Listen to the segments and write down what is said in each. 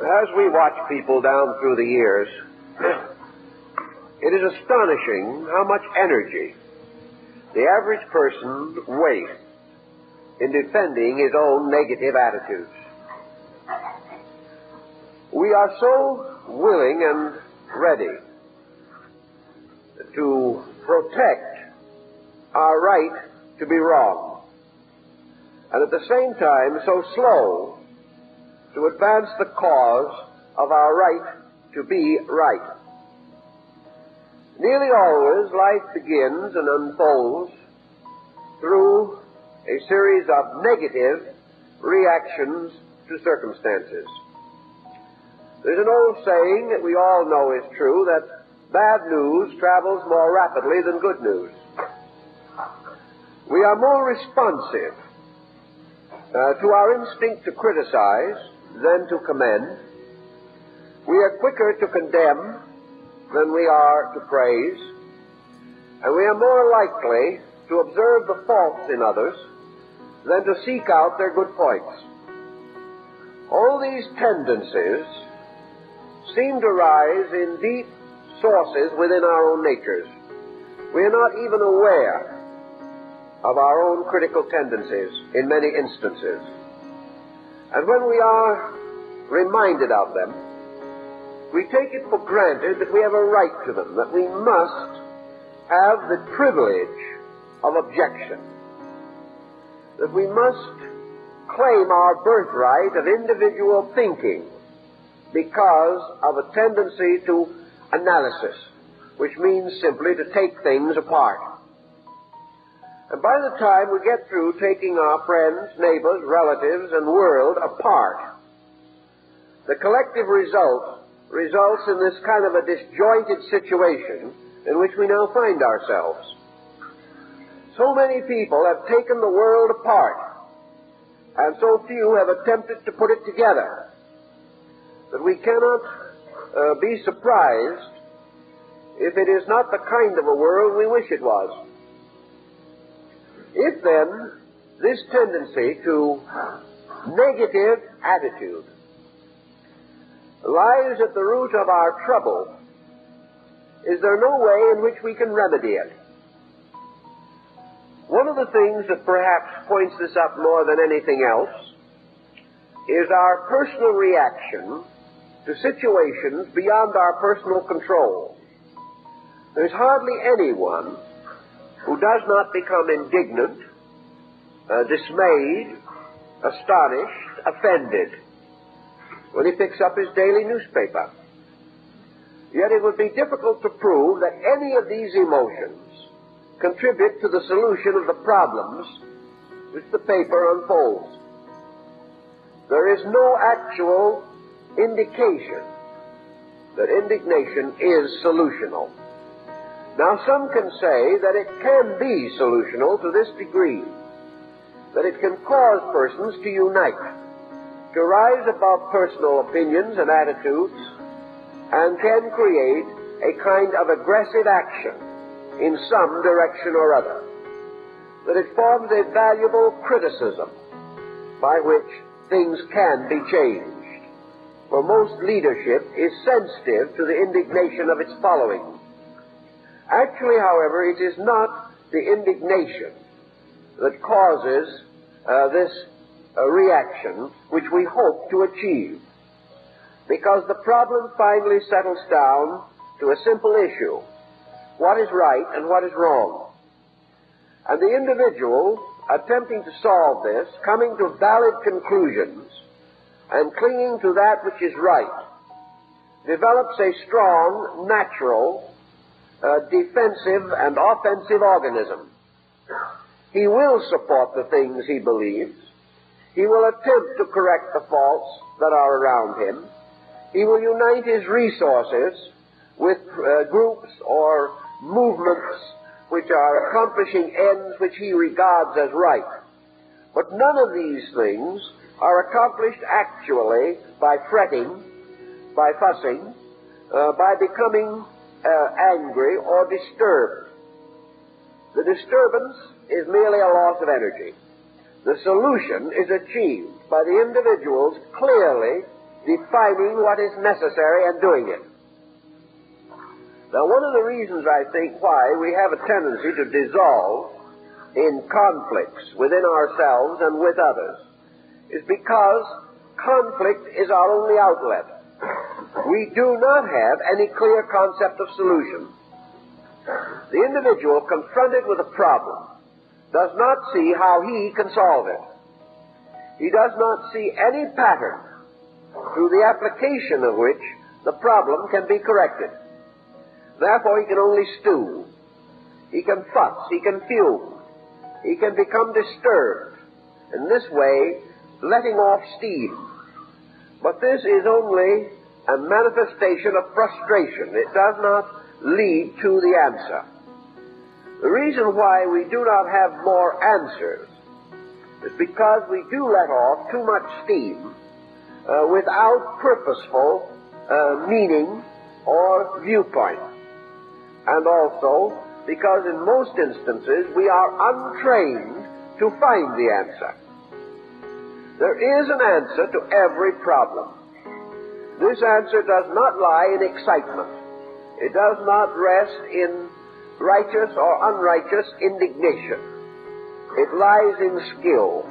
As we watch people down through the years, it is astonishing how much energy the average person wastes in defending his own negative attitudes. We are so willing and ready to protect our right to be wrong, and at the same time so slow to advance the cause of our right to be right. Nearly always life begins and unfolds through a series of negative reactions to circumstances. There's an old saying that we all know is true, that bad news travels more rapidly than good news. We are more responsive to our instinct to criticize than to commend. We are quicker to condemn than we are to praise, and we are more likely to observe the faults in others than to seek out their good points. All these tendencies seem to rise in deep sources within our own natures. We are not even aware of our own critical tendencies in many instances. And when we are reminded of them, we take it for granted that we have a right to them, that we must have the privilege of objection, that we must claim our birthright of individual thinking because of a tendency to analysis, which means simply to take things apart. And by the time we get through taking our friends, neighbors, relatives, and world apart, the collective results in this kind of a disjointed situation in which we now find ourselves. So many people have taken the world apart, and so few have attempted to put it together, that we cannot be surprised if it is not the kind of a world we wish it was. If then this tendency to negative attitude lies at the root of our trouble, is there no way in which we can remedy it? One of the things that perhaps points this up more than anything else is our personal reaction to situations beyond our personal control. There's hardly anyone who does not become indignant, dismayed, astonished, offended when he picks up his daily newspaper. Yet it would be difficult to prove that any of these emotions contribute to the solution of the problems which the paper unfolds. There is no actual indication that indignation is solutional. Now, some can say that it can be solutional to this degree, that it can cause persons to unite, to rise above personal opinions and attitudes, and can create a kind of aggressive action in some direction or other, that it forms a valuable criticism by which things can be changed. For most leadership is sensitive to the indignation of its following. Actually, however, it is not the indignation that causes this reaction which we hope to achieve, because the problem finally settles down to a simple issue: what is right and what is wrong. And the individual attempting to solve this, coming to valid conclusions and clinging to that which is right, develops a strong, natural, defensive and offensive organism. He will support the things he believes. He will attempt to correct the faults that are around him. He will unite his resources with groups or movements which are accomplishing ends which he regards as right. But none of these things are accomplished actually by fretting, by fussing, by becoming angry or disturbed. The disturbance is merely a loss of energy. The solution is achieved by the individuals clearly defining what is necessary and doing it. Now, one of the reasons, I think, why we have a tendency to dissolve in conflicts within ourselves and with others is because conflict is our only outlet. We do not have any clear concept of solution. The individual confronted with a problem does not see how he can solve it. He does not see any pattern through the application of which the problem can be corrected. Therefore, he can only stew. He can fuss. He can fume. He can become disturbed. In this way, letting off steam. But this is only a manifestation of frustration. It does not lead to the answer. The reason why we do not have more answers is because we do let off too much steam without purposeful meaning or viewpoint. And also because in most instances we are untrained to find the answer. There is an answer to every problem. This answer does not lie in excitement. It does not rest in righteous or unrighteous indignation. It lies in skill.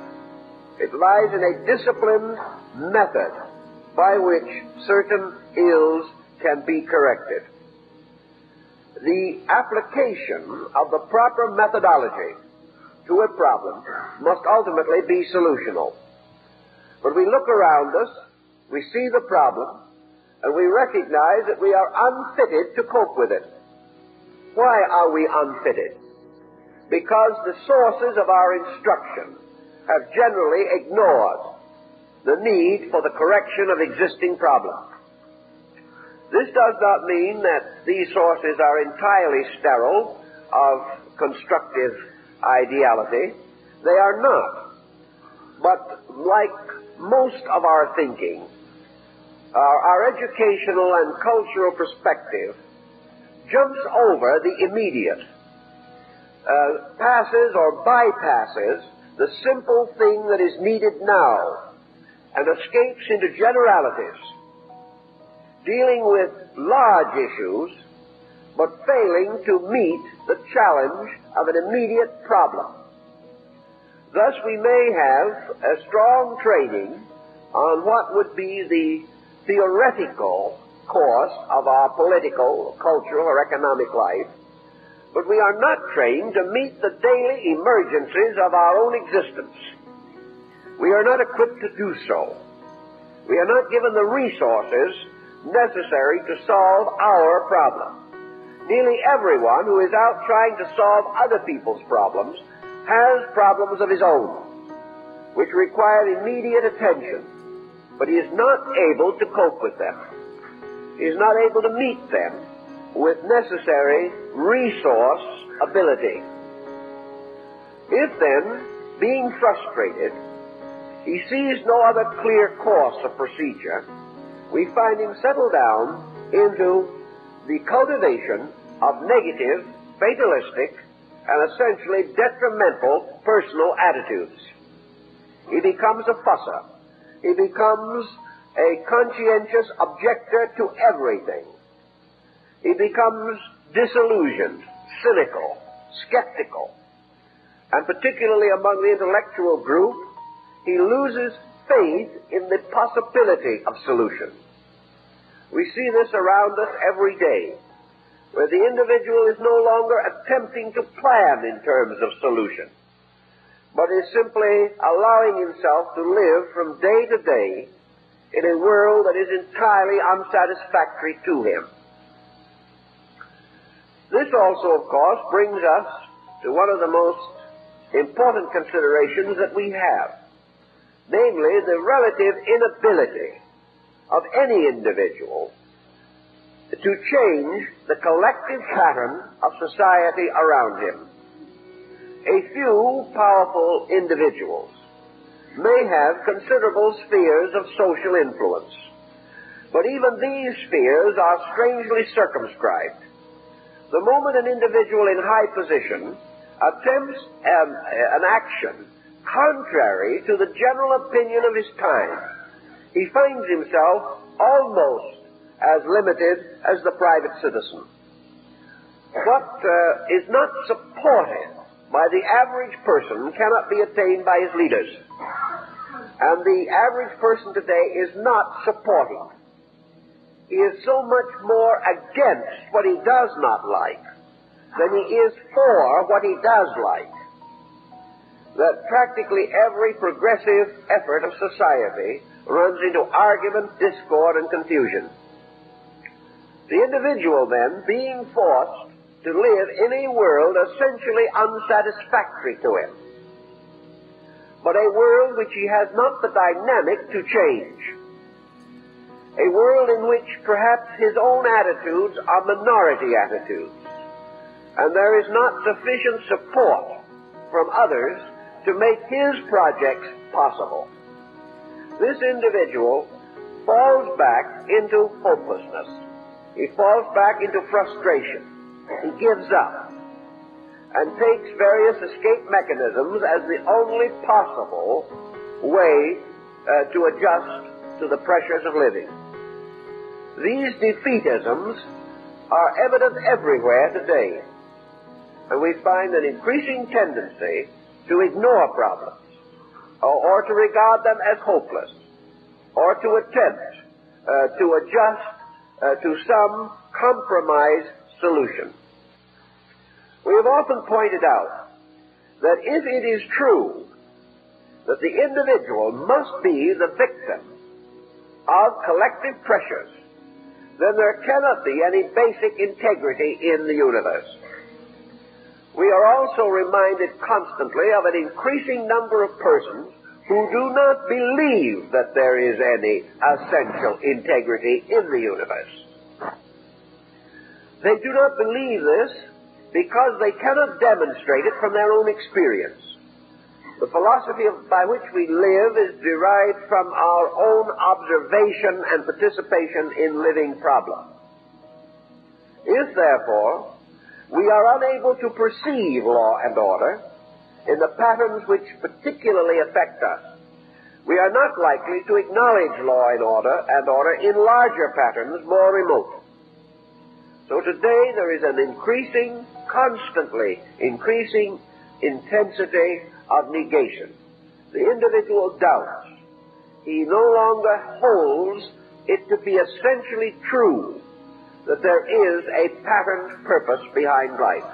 It lies in a disciplined method by which certain ills can be corrected. The application of the proper methodology to a problem must ultimately be solutional. When we look around us, we see the problem, and we recognize that we are unfitted to cope with it. Why are we unfitted? Because the sources of our instruction have generally ignored the need for the correction of existing problems. This does not mean that these sources are entirely sterile of constructive ideality. They are not. But like most of our thinking, our educational and cultural perspective jumps over the immediate, passes or bypasses the simple thing that is needed now, and escapes into generalities, dealing with large issues, but failing to meet the challenge of an immediate problem. Thus, we may have a strong training on what would be the theoretical course of our political, cultural, or economic life, but we are not trained to meet the daily emergencies of our own existence. We are not equipped to do so. We are not given the resources necessary to solve our problem. Nearly everyone who is out trying to solve other people's problems has problems of his own, which require immediate attention, but he is not able to cope with them. He is not able to meet them with necessary resource ability. If then, being frustrated, he sees no other clear course of procedure, we find him settle down into the cultivation of negative, fatalistic, and essentially detrimental personal attitudes. He becomes a fusser. He becomes a conscientious objector to everything. He becomes disillusioned, cynical, skeptical, and particularly among the intellectual group, he loses faith in the possibility of solution. We see this around us every day, where the individual is no longer attempting to plan in terms of solution, but is simply allowing himself to live from day to day in a world that is entirely unsatisfactory to him. This also, of course, brings us to one of the most important considerations that we have, namely the relative inability of any individual to change the collective pattern of society around him. A few powerful individuals may have considerable spheres of social influence, but even these spheres are strangely circumscribed. The moment an individual in high position attempts an action contrary to the general opinion of his time, he finds himself almost as limited as the private citizen. What is not supported by the average person cannot be attained by his leaders. And the average person today is not supporting. He is so much more against what he does not like than he is for what he does like, that practically every progressive effort of society runs into argument, discord, and confusion. The individual, then, being forced to live in a world essentially unsatisfactory to him, but a world which he has not the dynamic to change, a world in which perhaps his own attitudes are minority attitudes, and there is not sufficient support from others to make his projects possible. This individual falls back into hopelessness. He falls back into frustration. He gives up and takes various escape mechanisms as the only possible way to adjust to the pressures of living. These defeatisms are evident everywhere today, and we find an increasing tendency to ignore problems, or to regard them as hopeless, or to attempt to adjust to some compromise solution. We have often pointed out that if it is true that the individual must be the victim of collective pressures, then there cannot be any basic integrity in the universe. We are also reminded constantly of an increasing number of persons who do not believe that there is any essential integrity in the universe. They do not believe this because they cannot demonstrate it from their own experience. The philosophy by which we live is derived from our own observation and participation in living problems. If, therefore, we are unable to perceive law and order in the patterns which particularly affect us, we are not likely to acknowledge law and order in larger patterns more remote. So today there is an constantly increasing intensity of negation. The individual doubts. He no longer holds it to be essentially true that there is a patterned purpose behind life.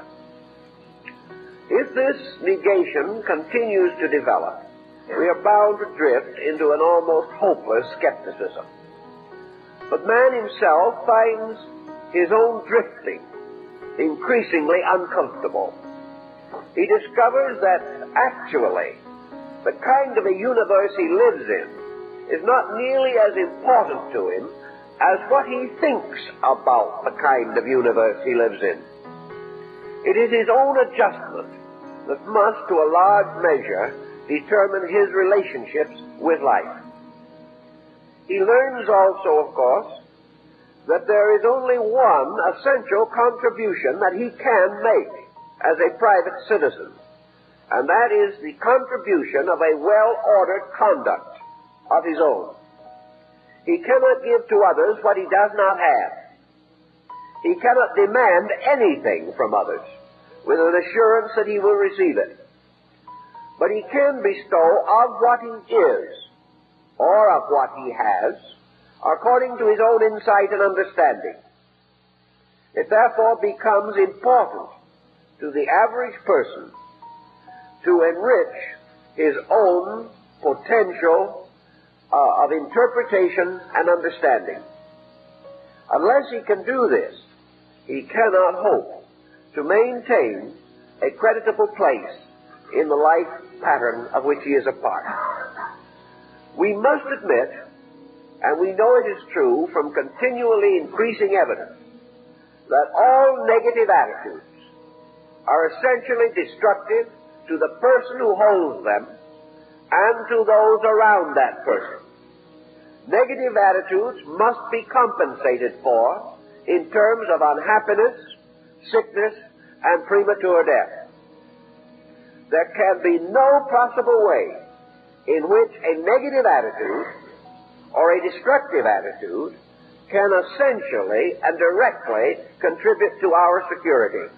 If this negation continues to develop, we are bound to drift into an almost hopeless skepticism. But man himself finds his own drifting increasingly uncomfortable. He discovers that actually the kind of a universe he lives in is not nearly as important to him as what he thinks about the kind of universe he lives in. It is his own adjustment that must, to a large measure, determine his relationships with life. He learns also, of course, that there is only one essential contribution that he can make as a private citizen, and that is the contribution of a well-ordered conduct of his own. He cannot give to others what he does not have. He cannot demand anything from others with an assurance that he will receive it. But he can bestow of what he is, or of what he has, according to his own insight and understanding. It therefore becomes important to the average person to enrich his own potential of interpretation and understanding. Unless he can do this, he cannot hope to maintain a creditable place in the life pattern of which he is a part. We must admit, and we know it is true from continually increasing evidence, that all negative attitudes are essentially destructive to the person who holds them and to those around that person. Negative attitudes must be compensated for in terms of unhappiness, sickness, and premature death. There can be no possible way in which a negative attitude or a destructive attitude can essentially and directly contribute to our security.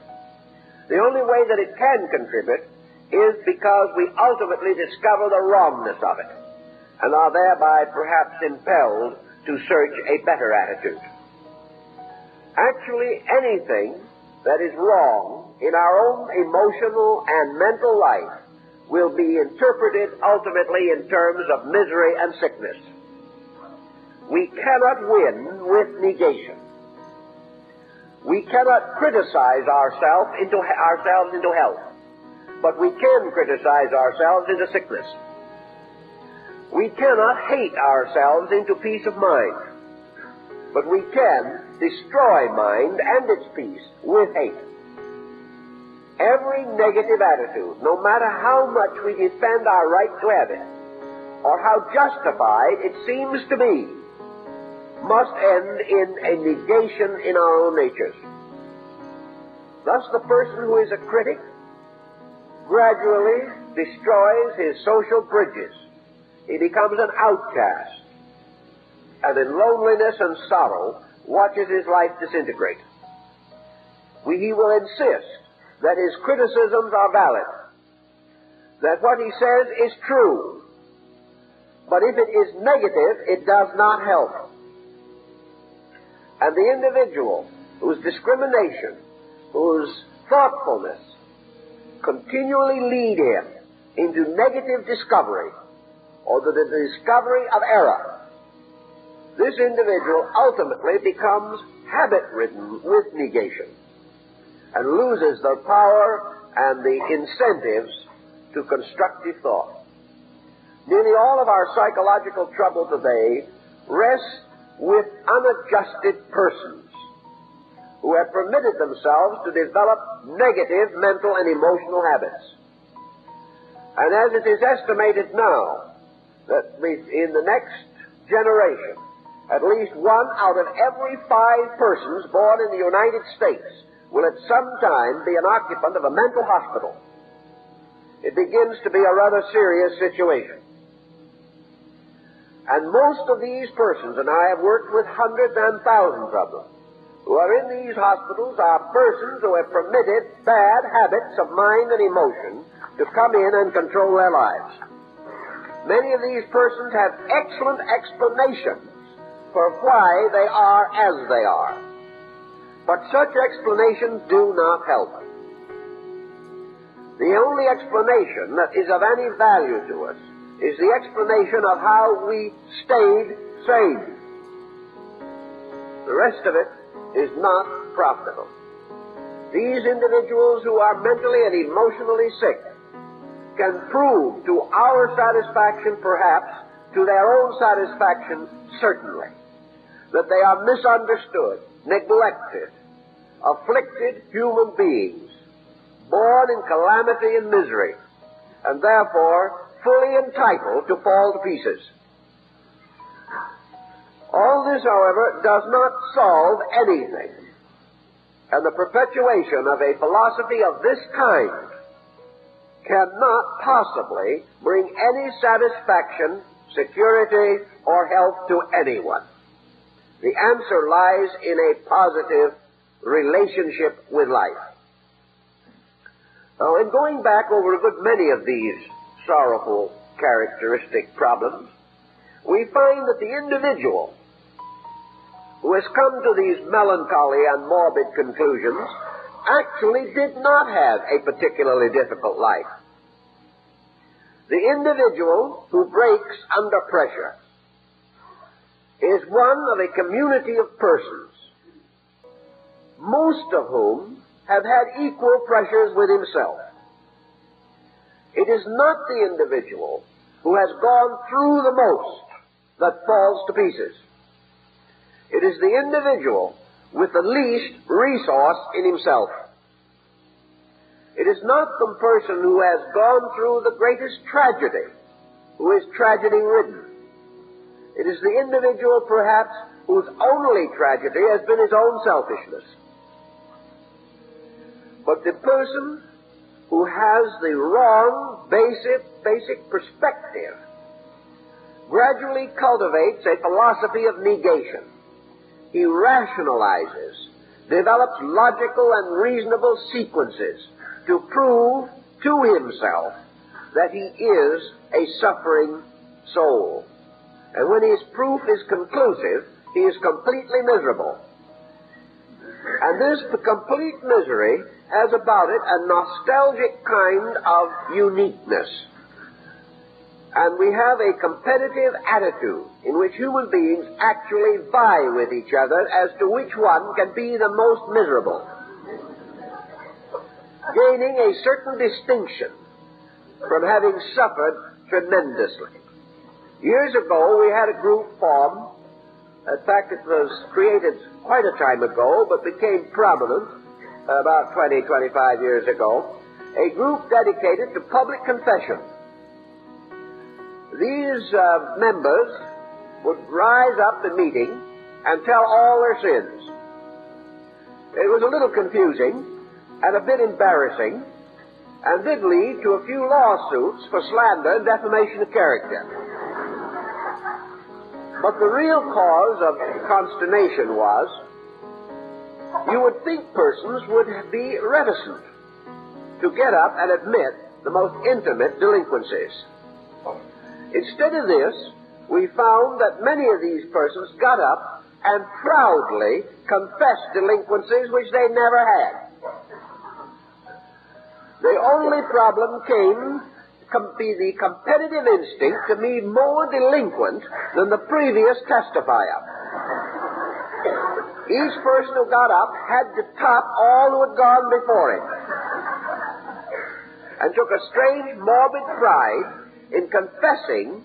The only way that it can contribute is because we ultimately discover the wrongness of it and are thereby perhaps impelled to search a better attitude. Actually, anything that is wrong in our own emotional and mental life will be interpreted ultimately in terms of misery and sickness. We cannot win with negation. We cannot criticize ourselves into health, but we can criticize ourselves into sickness. We cannot hate ourselves into peace of mind, but we can destroy mind and its peace with hate. Every negative attitude, no matter how much we defend our right to have it, or how justified it seems to be, must end in a negation in our own natures. Thus, the person who is a critic gradually destroys his social bridges. He becomes an outcast, and in loneliness and sorrow watches his life disintegrate. He will insist that his criticisms are valid, that what he says is true, but if it is negative, it does not help. And the individual whose discrimination, whose thoughtfulness continually lead him into negative discovery or the discovery of error, this individual ultimately becomes habit-ridden with negation and loses the power and the incentives to constructive thought. Nearly all of our psychological trouble today rests with unadjusted persons who have permitted themselves to develop negative mental and emotional habits. And as it is estimated now that in the next generation, at least 1 out of every 5 persons born in the United States will at some time be an occupant of a mental hospital. It begins to be a rather serious situation. And most of these persons, and I have worked with hundreds and thousands of them, who are in these hospitals are persons who have permitted bad habits of mind and emotion to come in and control their lives. Many of these persons have excellent explanations for why they are as they are. But such explanations do not help. The only explanation that is of any value to us is the explanation of how we stayed sane. The rest of it is not profitable. These individuals who are mentally and emotionally sick can prove to our satisfaction, perhaps, to their own satisfaction, certainly, that they are misunderstood, neglected, afflicted human beings, born in calamity and misery, and therefore fully entitled to fall to pieces. All this, however, does not solve anything, and the perpetuation of a philosophy of this kind cannot possibly bring any satisfaction, security, or health to anyone. The answer lies in a positive relationship with life. Now, in going back over a good many of these sorrowful characteristic problems, we find that the individual who has come to these melancholy and morbid conclusions actually did not have a particularly difficult life. The individual who breaks under pressure is one of a community of persons, most of whom have had equal pressures with himself. It is not the individual who has gone through the most that falls to pieces. It is the individual with the least resource in himself. It is not the person who has gone through the greatest tragedy who is tragedy-ridden. It is the individual, perhaps, whose only tragedy has been his own selfishness. But the person who has the wrong basic perspective gradually cultivates a philosophy of negation. He rationalizes, develops logical and reasonable sequences to prove to himself that he is a suffering soul. And when his proof is conclusive, he is completely miserable. And this complete misery has about it a nostalgic kind of uniqueness. And we have a competitive attitude in which human beings actually vie with each other as to which one can be the most miserable, gaining a certain distinction from having suffered tremendously. Years ago, we had a group formed. In fact, it was created quite a time ago, but became prominent about 20, 25 years ago. A group dedicated to public confession. These members would rise up in meeting and tell all their sins. It was a little confusing and a bit embarrassing, and did lead to a few lawsuits for slander and defamation of character. But the real cause of consternation was, you would think persons would be reticent to get up and admit the most intimate delinquencies. Instead of this, we found that many of these persons got up and proudly confessed delinquencies which they never had. The only problem came be the competitive instinct to be more delinquent than the previous testifier. Each person who got up had to top all who had gone before him, and took a strange morbid pride in confessing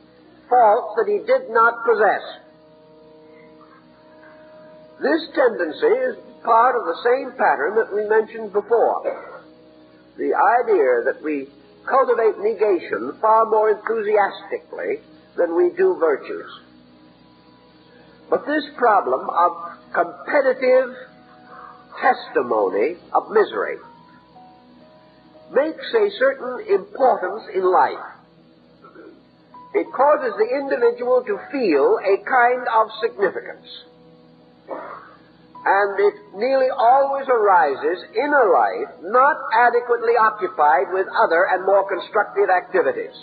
faults that he did not possess. This tendency is part of the same pattern that we mentioned before. The idea that we cultivate negation far more enthusiastically than we do virtues. But this problem of competitive testimony of misery makes a certain importance in life. It causes the individual to feel a kind of significance. And it nearly always arises in a life not adequately occupied with other and more constructive activities.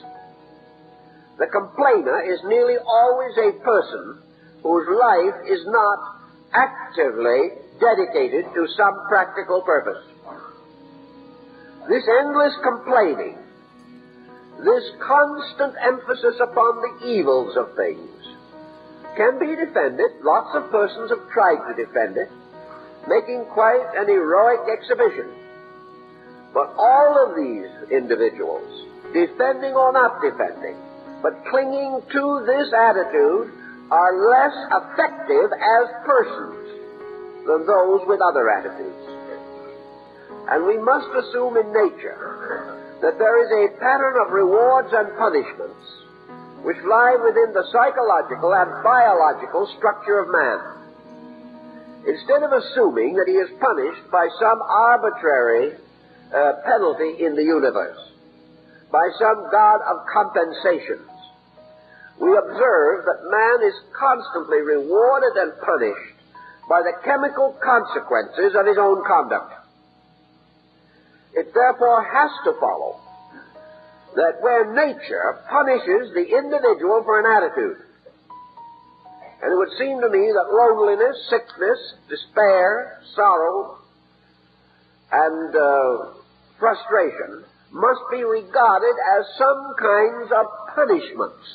The complainer is nearly always a person whose life is not actively dedicated to some practical purpose. This endless complaining, this constant emphasis upon the evils of things, can be defended. Lots of persons have tried to defend it, making quite an heroic exhibition. But all of these individuals, defending or not defending, but clinging to this attitude, are less effective as persons than those with other attitudes. And we must assume in nature that there is a pattern of rewards and punishments which lie within the psychological and biological structure of man. Instead of assuming that he is punished by some arbitrary penalty in the universe, by some god of compensations, we observe that man is constantly rewarded and punished by the chemical consequences of his own conduct. It therefore has to follow that where nature punishes the individual for an attitude, and it would seem to me that loneliness, sickness, despair, sorrow, and frustration must be regarded as some kinds of punishments,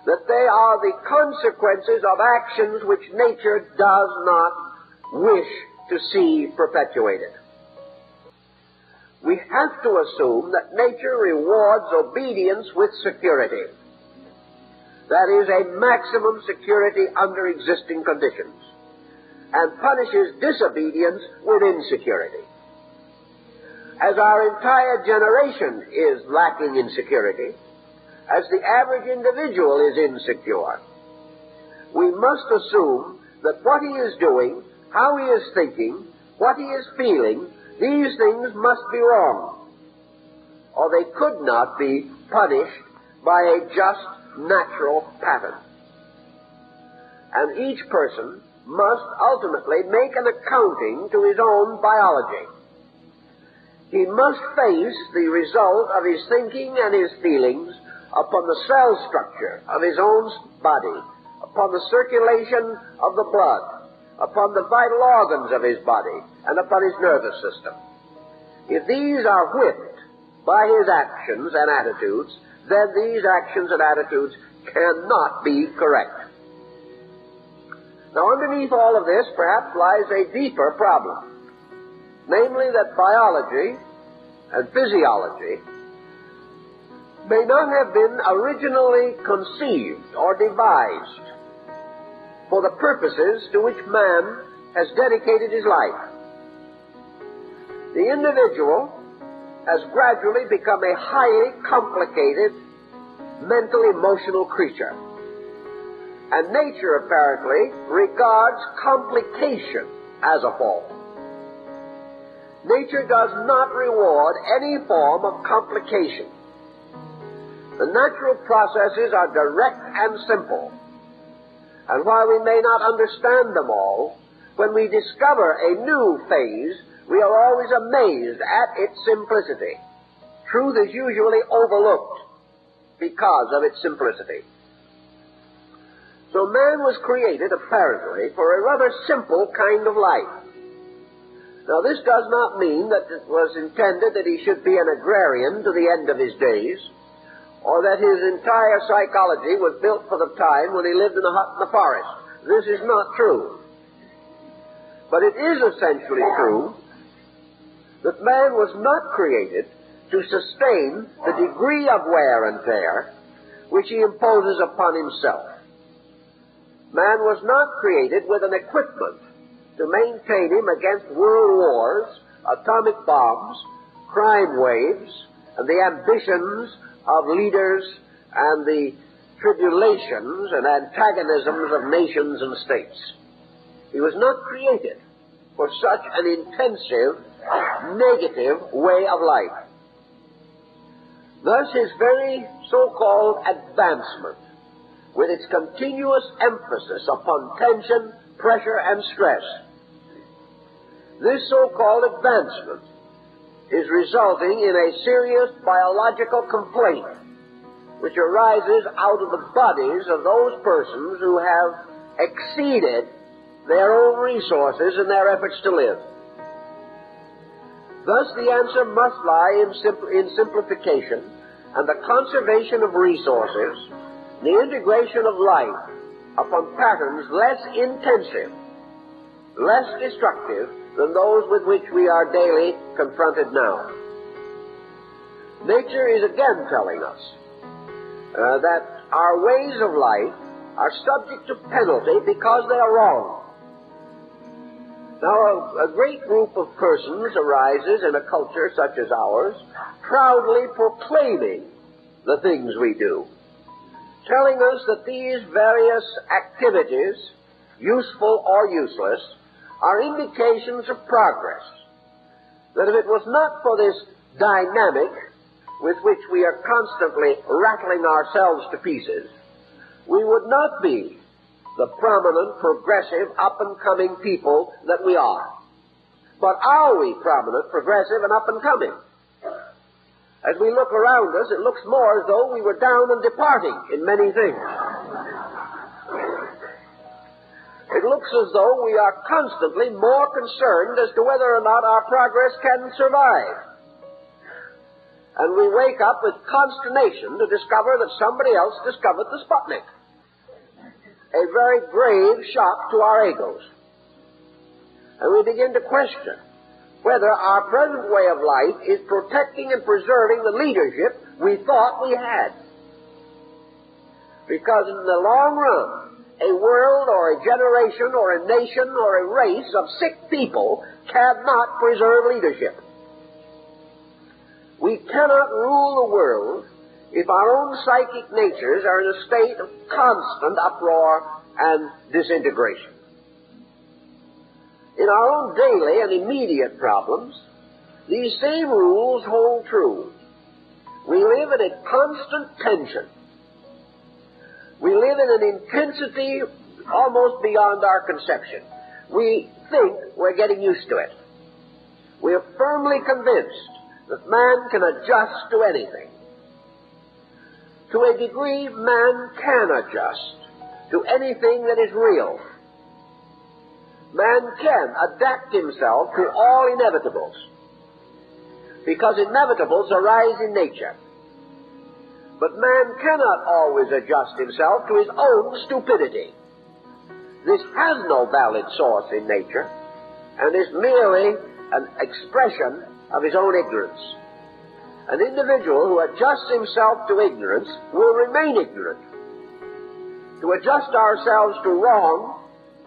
that they are the consequences of actions which nature does not wish to see perpetuated. We have to assume that nature rewards obedience with security. That is, a maximum security under existing conditions, and punishes disobedience with insecurity. As our entire generation is lacking in security, as the average individual is insecure, we must assume that what he is doing, how he is thinking, what he is feeling, these things must be wrong, or they could not be punished by a just natural pattern. And each person must ultimately make an accounting to his own biology. He must face the result of his thinking and his feelings upon the cell structure of his own body, upon the circulation of the blood, upon the vital organs of his body, and upon his nervous system. If these are whipped by his actions and attitudes, then these actions and attitudes cannot be correct. Now, underneath all of this, perhaps, lies a deeper problem, namely that biology and physiology may not have been originally conceived or devised for the purposes to which man has dedicated his life. The individual has gradually become a highly complicated mental-emotional creature. And nature, apparently, regards complication as a fault. Nature does not reward any form of complication. The natural processes are direct and simple. And while we may not understand them all, when we discover a new phase, we are always amazed at its simplicity. Truth is usually overlooked because of its simplicity. So man was created, apparently, for a rather simple kind of life. Now, this does not mean that it was intended that he should be an agrarian to the end of his days, or that his entire psychology was built for the time when he lived in a hut in the forest. This is not true. But it is essentially true that man was not created to sustain the degree of wear and tear which he imposes upon himself. Man was not created with an equipment to maintain him against world wars, atomic bombs, crime waves, and the ambitions of leaders and the tribulations and antagonisms of nations and states. He was not created for such an intensive, negative way of life. Thus, his very so-called advancement, with its continuous emphasis upon tension, pressure, and stress, this so-called advancement is resulting in a serious biological complaint which arises out of the bodies of those persons who have exceeded their own resources in their efforts to live. Thus, the answer must lie in simplification and the conservation of resources, the integration of life upon patterns less intensive, less destructive than those with which we are daily confronted now. Nature is again telling us that our ways of life are subject to penalty because they are wrong. Now, a great group of persons arises in a culture such as ours, proudly proclaiming the things we do, telling us that these various activities, useful or useless, are indications of progress. That if it was not for this dynamic with which we are constantly rattling ourselves to pieces, we would not be the prominent, progressive, up-and-coming people that we are. But are we prominent, progressive, and up-and-coming? As we look around us, it looks more as though we were down and departing in many things. It looks as though we are constantly more concerned as to whether or not our progress can survive. And we wake up with consternation to discover that somebody else discovered the Sputnik. A very grave shock to our egos. And we begin to question whether our present way of life is protecting and preserving the leadership we thought we had. Because in the long run, a world or a generation or a nation or a race of sick people cannot preserve leadership. We cannot rule the world if our own psychic natures are in a state of constant uproar and disintegration. In our own daily and immediate problems, these same rules hold true. We live in a constant tension. We live in an intensity almost beyond our conception. We think we're getting used to it. We are firmly convinced that man can adjust to anything. To a degree, man can adjust to anything that is real. Man can adapt himself to all inevitables, because inevitables arise in nature. But man cannot always adjust himself to his own stupidity. This has no valid source in nature, and is merely an expression of his own ignorance. An individual who adjusts himself to ignorance will remain ignorant. To adjust ourselves to wrong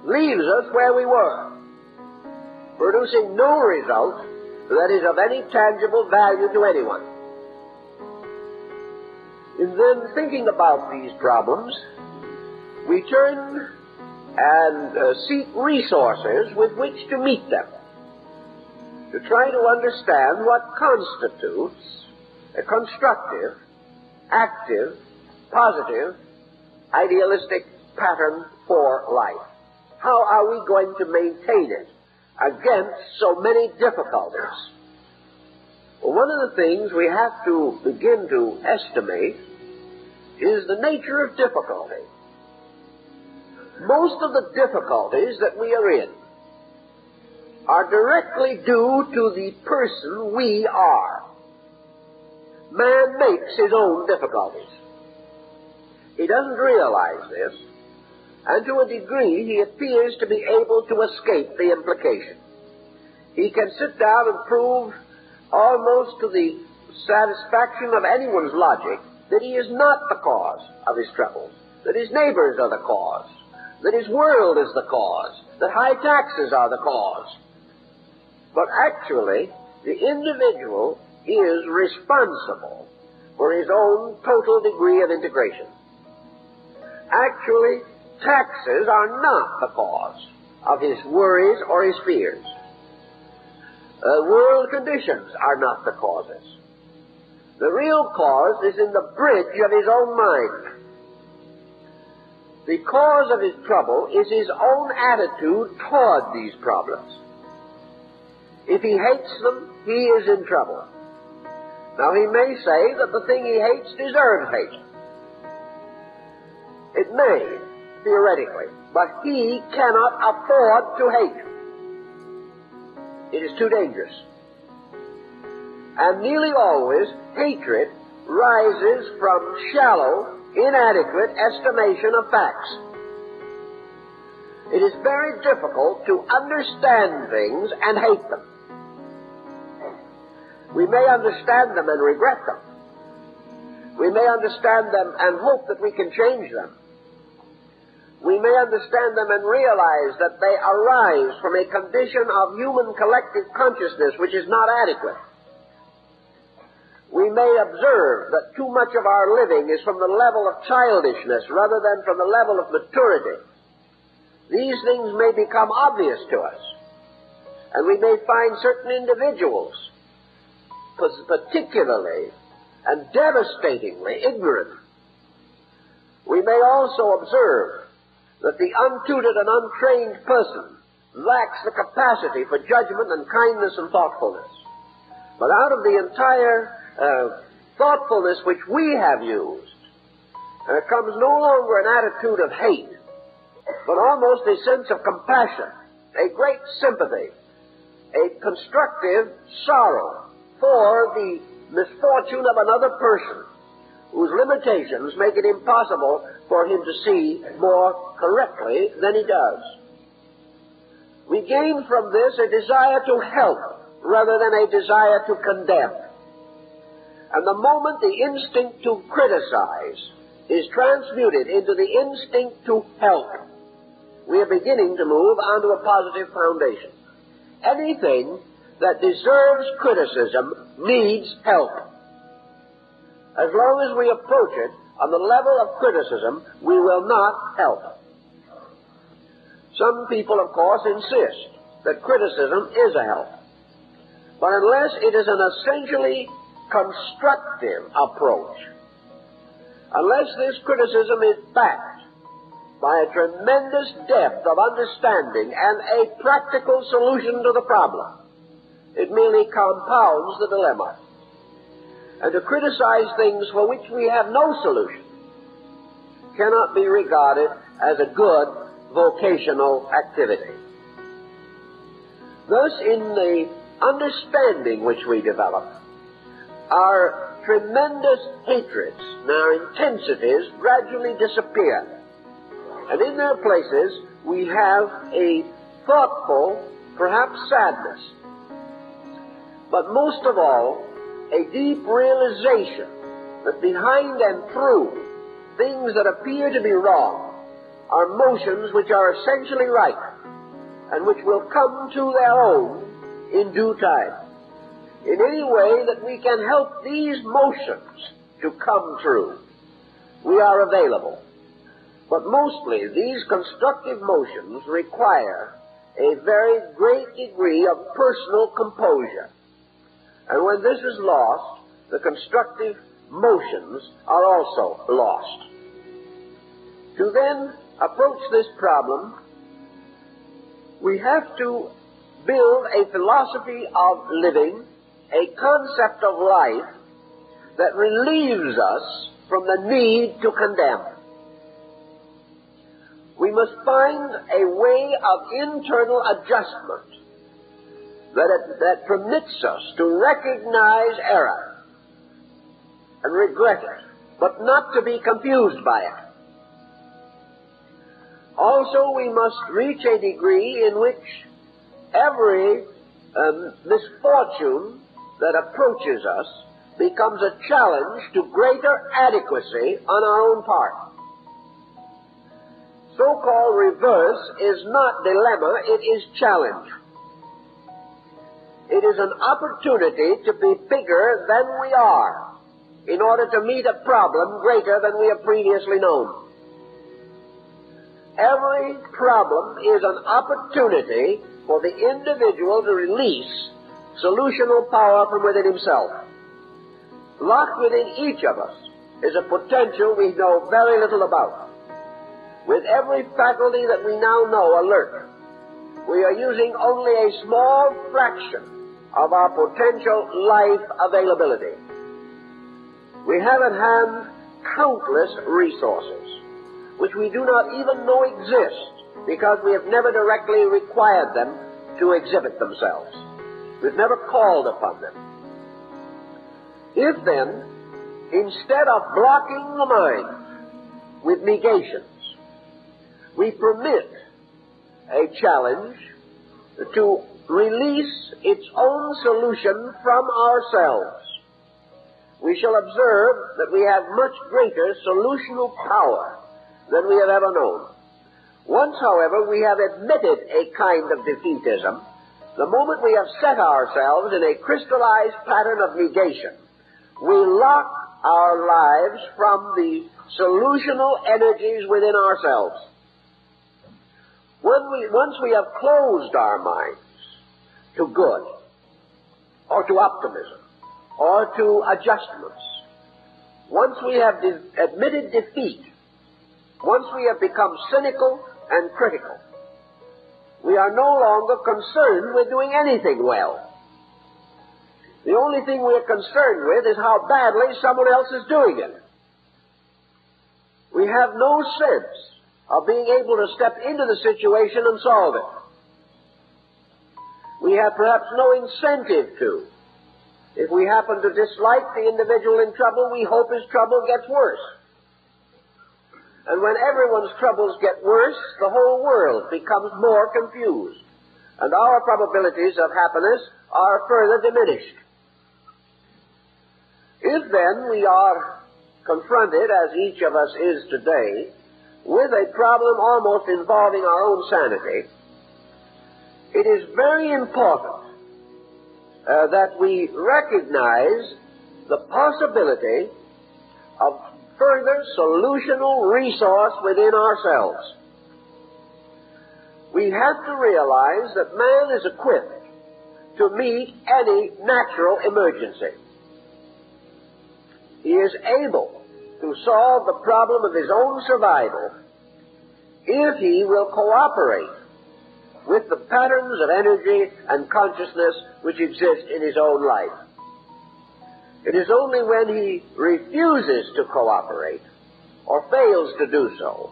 leaves us where we were, producing no result that is of any tangible value to anyone. In then thinking about these problems, we turn and seek resources with which to meet them, to try to understand what constitutes a constructive, active, positive, idealistic pattern for life. How are we going to maintain it against so many difficulties? Well, one of the things we have to begin to estimate is the nature of difficulty. Most of the difficulties that we are in are directly due to the person we are. Man makes his own difficulties. He doesn't realize this, and to a degree he appears to be able to escape the implication. He can sit down and prove almost to the satisfaction of anyone's logic that he is not the cause of his troubles, that his neighbors are the cause, that his world is the cause, that high taxes are the cause. But actually, the individual is responsible for his own total degree of integration. Actually, taxes are not the cause of his worries or his fears. World conditions are not the causes. The real cause is in the bridge of his own mind. The cause of his trouble is his own attitude toward these problems. If he hates them, he is in trouble. Now, he may say that the thing he hates deserves hate. It may, theoretically, but he cannot afford to hate. It is too dangerous. And nearly always, hatred rises from shallow, inadequate estimation of facts. It is very difficult to understand things and hate them. We may understand them and regret them. We may understand them and hope that we can change them. We may understand them and realize that they arise from a condition of human collective consciousness which is not adequate. We may observe that too much of our living is from the level of childishness rather than from the level of maturity. These things may become obvious to us, and we may find certain individuals particularly and devastatingly ignorant. We may also observe that the untutored and untrained person lacks the capacity for judgment and kindness and thoughtfulness. But out of the entire thoughtfulness which we have used, comes no longer an attitude of hate, but almost a sense of compassion, a great sympathy, a constructive sorrow for the misfortune of another person whose limitations make it impossible for him to see more correctly than he does. We gain from this a desire to help rather than a desire to condemn. And the moment the instinct to criticize is transmuted into the instinct to help, we are beginning to move onto a positive foundation. Anything that deserves criticism needs help. As long as we approach it on the level of criticism, we will not help. Some people, of course, insist that criticism is a help. But unless it is an essentially constructive approach, unless this criticism is backed by a tremendous depth of understanding and a practical solution to the problem. It merely compounds the dilemma. And to criticize things for which we have no solution cannot be regarded as a good vocational activity. Thus, in the understanding which we develop, our tremendous hatreds and our intensities gradually disappear. And in their places, we have a thoughtful, perhaps sadness, but most of all, a deep realization that behind and through things that appear to be wrong are motions which are essentially right and which will come to their own in due time. In any way that we can help these motions to come true, we are available. But mostly these constructive motions require a very great degree of personal composure. And when this is lost, the constructive motions are also lost. To then approach this problem, we have to build a philosophy of living, a concept of life that relieves us from the need to condemn. We must find a way of internal adjustment that permits us to recognize error and regret it, but not to be confused by it. Also, we must reach a degree in which every misfortune that approaches us becomes a challenge to greater adequacy on our own part. So-called reverse is not dilemma, it is challenge. It is an opportunity to be bigger than we are in order to meet a problem greater than we have previously known. Every problem is an opportunity for the individual to release solutional power from within himself. Locked within each of us is a potential we know very little about. With every faculty that we now know alert, we are using only a small fraction of our potential life availability. We have at hand countless resources, which we do not even know exist because we have never directly required them to exhibit themselves. We've never called upon them. If then, instead of blocking the mind with negations, we permit a challenge to release its own solution from ourselves, we shall observe that we have much greater solutional power than we have ever known. Once, however, we have admitted a kind of defeatism, the moment we have set ourselves in a crystallized pattern of negation, we lock our lives from the solutional energies within ourselves. Once we have closed our minds to good, or to optimism, or to adjustments, once we have admitted defeat, once we have become cynical and critical, we are no longer concerned with doing anything well. The only thing we are concerned with is how badly someone else is doing it. We have no sense of being able to step into the situation and solve it. We have perhaps no incentive to. If we happen to dislike the individual in trouble, we hope his trouble gets worse. And when everyone's troubles get worse, the whole world becomes more confused, and our probabilities of happiness are further diminished. If then we are confronted, as each of us is today, with a problem almost involving our own sanity, it is very important that we recognize the possibility of further solutional resource within ourselves. We have to realize that man is equipped to meet any natural emergency. He is able to solve the problem of his own survival if he will cooperate with the patterns of energy and consciousness which exist in his own life. It is only when he refuses to cooperate or fails to do so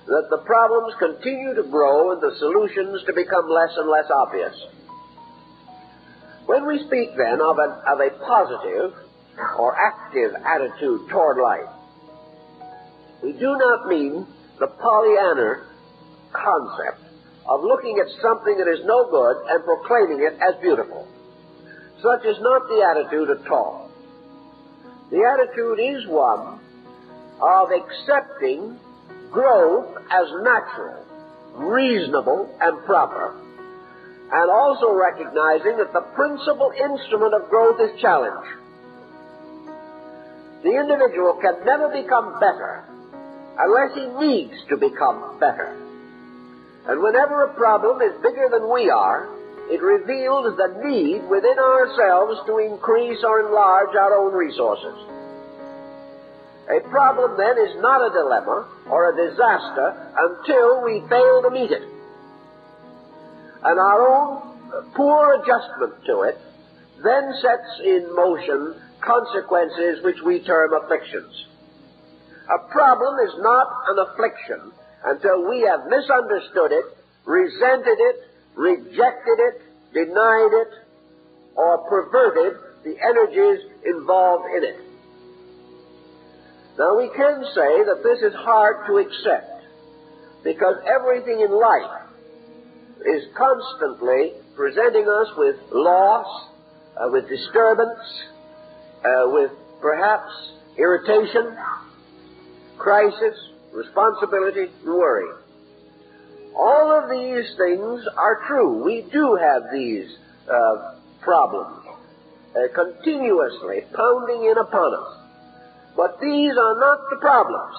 that the problems continue to grow and the solutions to become less and less obvious. When we speak then of a positive or active attitude toward life, we do not mean the Pollyanna concept of looking at something that is no good and proclaiming it as beautiful. Such is not the attitude at all. The attitude is one of accepting growth as natural, reasonable, and proper, and also recognizing that the principal instrument of growth is challenge. The individual can never become better unless he needs to become better. And whenever a problem is bigger than we are, it reveals the need within ourselves to increase or enlarge our own resources. A problem, then, is not a dilemma or a disaster until we fail to meet it. And our own poor adjustment to it then sets in motion consequences which we term afflictions. A problem is not an affliction until we have misunderstood it, resented it, rejected it, denied it, or perverted the energies involved in it. Now, we can say that this is hard to accept because everything in life is constantly presenting us with loss, with disturbance, with perhaps irritation, crisis, responsibility, and worry. All of these things are true. We do have these problems continuously pounding in upon us. But these are not the problems.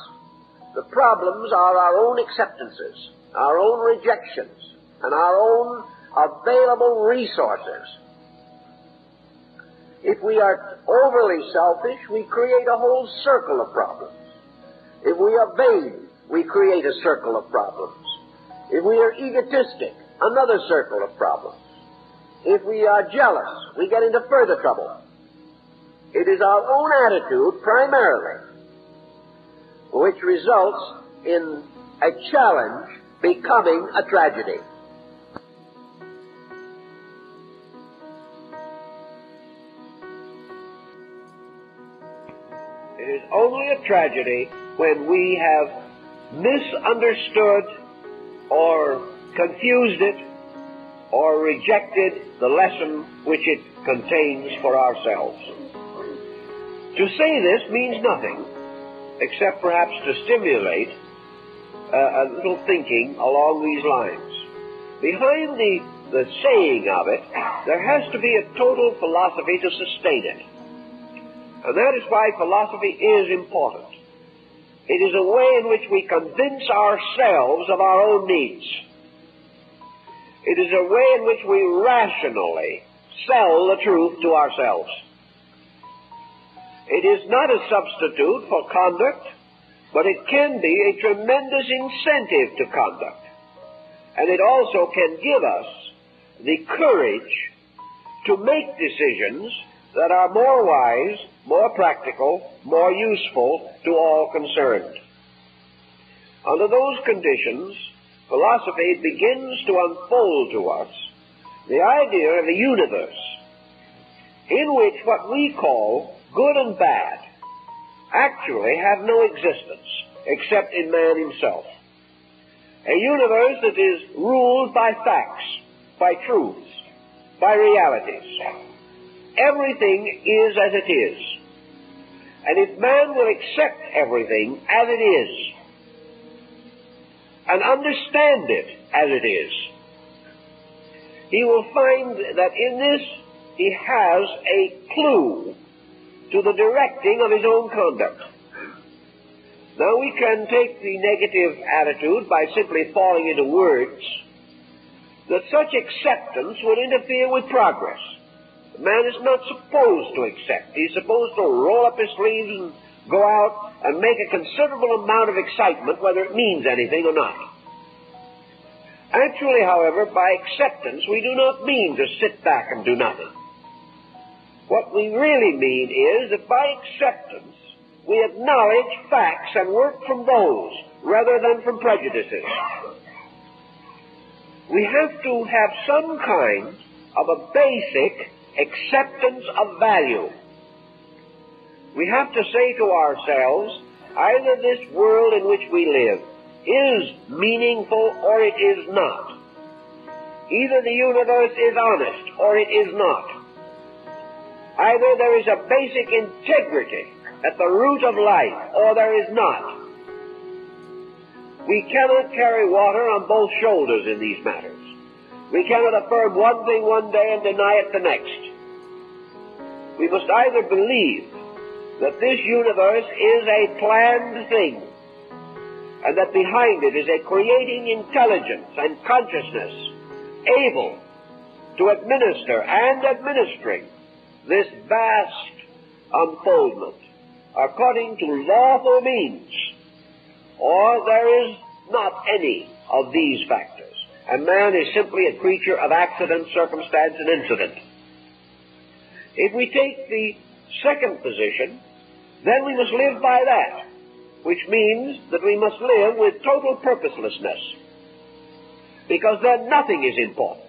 The problems are our own acceptances, our own rejections, and our own available resources. If we are overly selfish, we create a whole circle of problems. If we are vain, we create a circle of problems. If we are egotistic, another circle of problems. If we are jealous, we get into further trouble. It is our own attitude, primarily, which results in a challenge becoming a tragedy. It is only a tragedy when we have misunderstood or confused it or rejected the lesson which it contains for ourselves. To say this means nothing, except perhaps to stimulate a little thinking along these lines. Behind the saying of it, there has to be a total philosophy to sustain it. And that is why philosophy is important. It is a way in which we convince ourselves of our own needs. It is a way in which we rationally sell the truth to ourselves. It is not a substitute for conduct, but it can be a tremendous incentive to conduct. And it also can give us the courage to make decisions that are more wise, more practical, more useful to all concerned. Under those conditions, philosophy begins to unfold to us the idea of a universe in which what we call good and bad actually have no existence except in man himself. A universe that is ruled by facts, by truths, by realities. Everything is as it is. And if man will accept everything as it is and understand it as it is, he will find that in this he has a clue to the directing of his own conduct. Now, we can take the negative attitude by simply falling into words that such acceptance would interfere with progress. The man is not supposed to accept. He's supposed to roll up his sleeves and go out and make a considerable amount of excitement, whether it means anything or not. Actually, however, by acceptance, we do not mean to sit back and do nothing. What we really mean is that by acceptance, we acknowledge facts and work from those rather than from prejudices. We have to have some kind of a basic acceptance of value. We have to say to ourselves, either this world in which we live is meaningful or it is not. Either the universe is honest or it is not. Either there is a basic integrity at the root of life or there is not. We cannot carry water on both shoulders in these matters. We cannot affirm one thing one day and deny it the next. We must either believe that this universe is a planned thing, and that behind it is a creating intelligence and consciousness able to administer and administering this vast unfoldment according to lawful means, or there is not any of these factors, and man is simply a creature of accident, circumstance, and incident. If we take the second position, then we must live by that, which means that we must live with total purposelessness, because then nothing is important.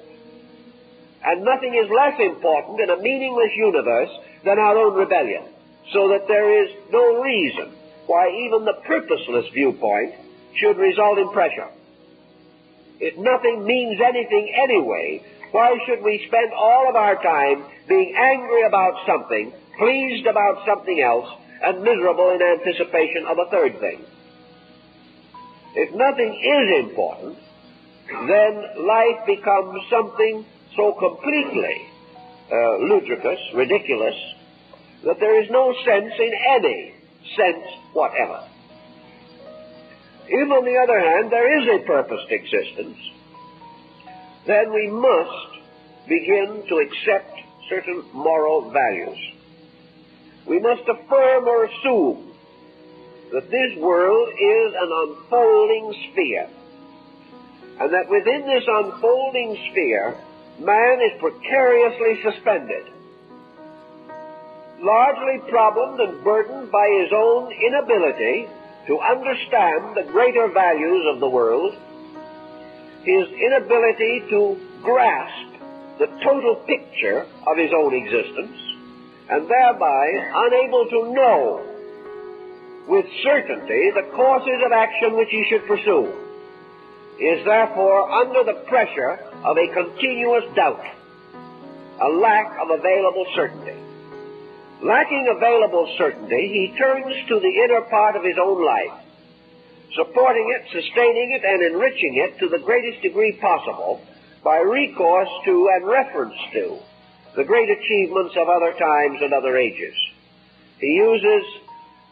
And nothing is less important in a meaningless universe than our own rebellion, so that there is no reason why even the purposeless viewpoint should result in pressure. If nothing means anything anyway, why should we spend all of our time being angry about something, pleased about something else, and miserable in anticipation of a third thing? If nothing is important, then life becomes something so completely ludicrous, ridiculous, that there is no sense in any sense whatever. If, on the other hand, there is a purposed existence, then we must begin to accept certain moral values. We must affirm or assume that this world is an unfolding sphere, and that within this unfolding sphere, man is precariously suspended, largely problemed and burdened by his own inability to understand the greater values of the world, his inability to grasp the total picture of his own existence, and thereby unable to know with certainty the courses of action which he should pursue, is therefore under the pressure of a continuous doubt, a lack of available certainty. Lacking available certainty, he turns to the inner part of his own life, supporting it, sustaining it, and enriching it to the greatest degree possible by recourse to and reference to the great achievements of other times and other ages. He uses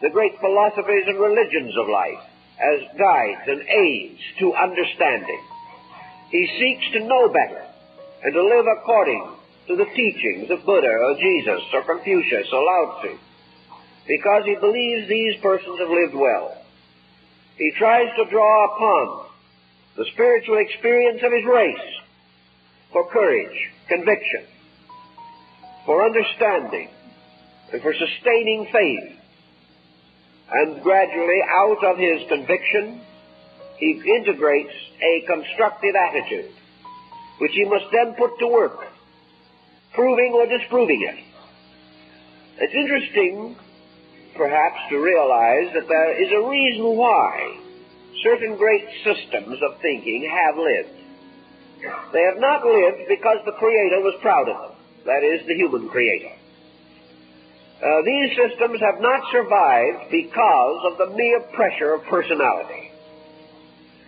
the great philosophies and religions of life as guides and aids to understanding. He seeks to know better and to live according to the teachings of Buddha or Jesus or Confucius or Lao Tzu, because he believes these persons have lived well. He tries to draw upon the spiritual experience of his race for courage, conviction, for understanding, and for sustaining faith. And gradually, out of his conviction, he integrates a constructive attitude, which he must then put to work, proving or disproving it. It's interesting, perhaps, to realize that there is a reason why certain great systems of thinking have lived. They have not lived because the Creator was proud of them, that is, the human Creator. These systems have not survived because of the mere pressure of personality.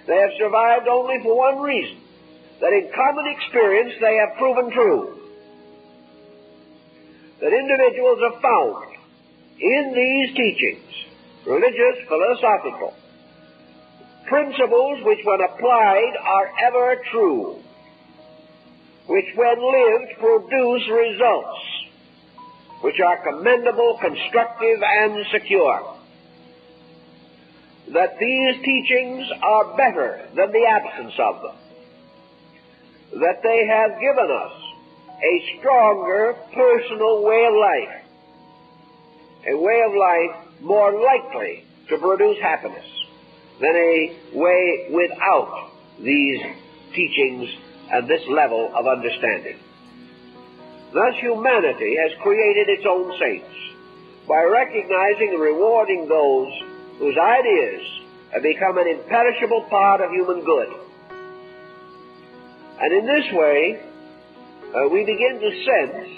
They have survived only for one reason, that in common experience they have proven true. That individuals have found in these teachings, religious, philosophical, principles which when applied are ever true, which when lived produce results which are commendable, constructive, and secure. That these teachings are better than the absence of them. that they have given us a stronger personal way of life, a way of life more likely to produce happiness than a way without these teachings and this level of understanding. Thus, humanity has created its own saints by recognizing and rewarding those whose ideas have become an imperishable part of human good. And in this way, we begin to sense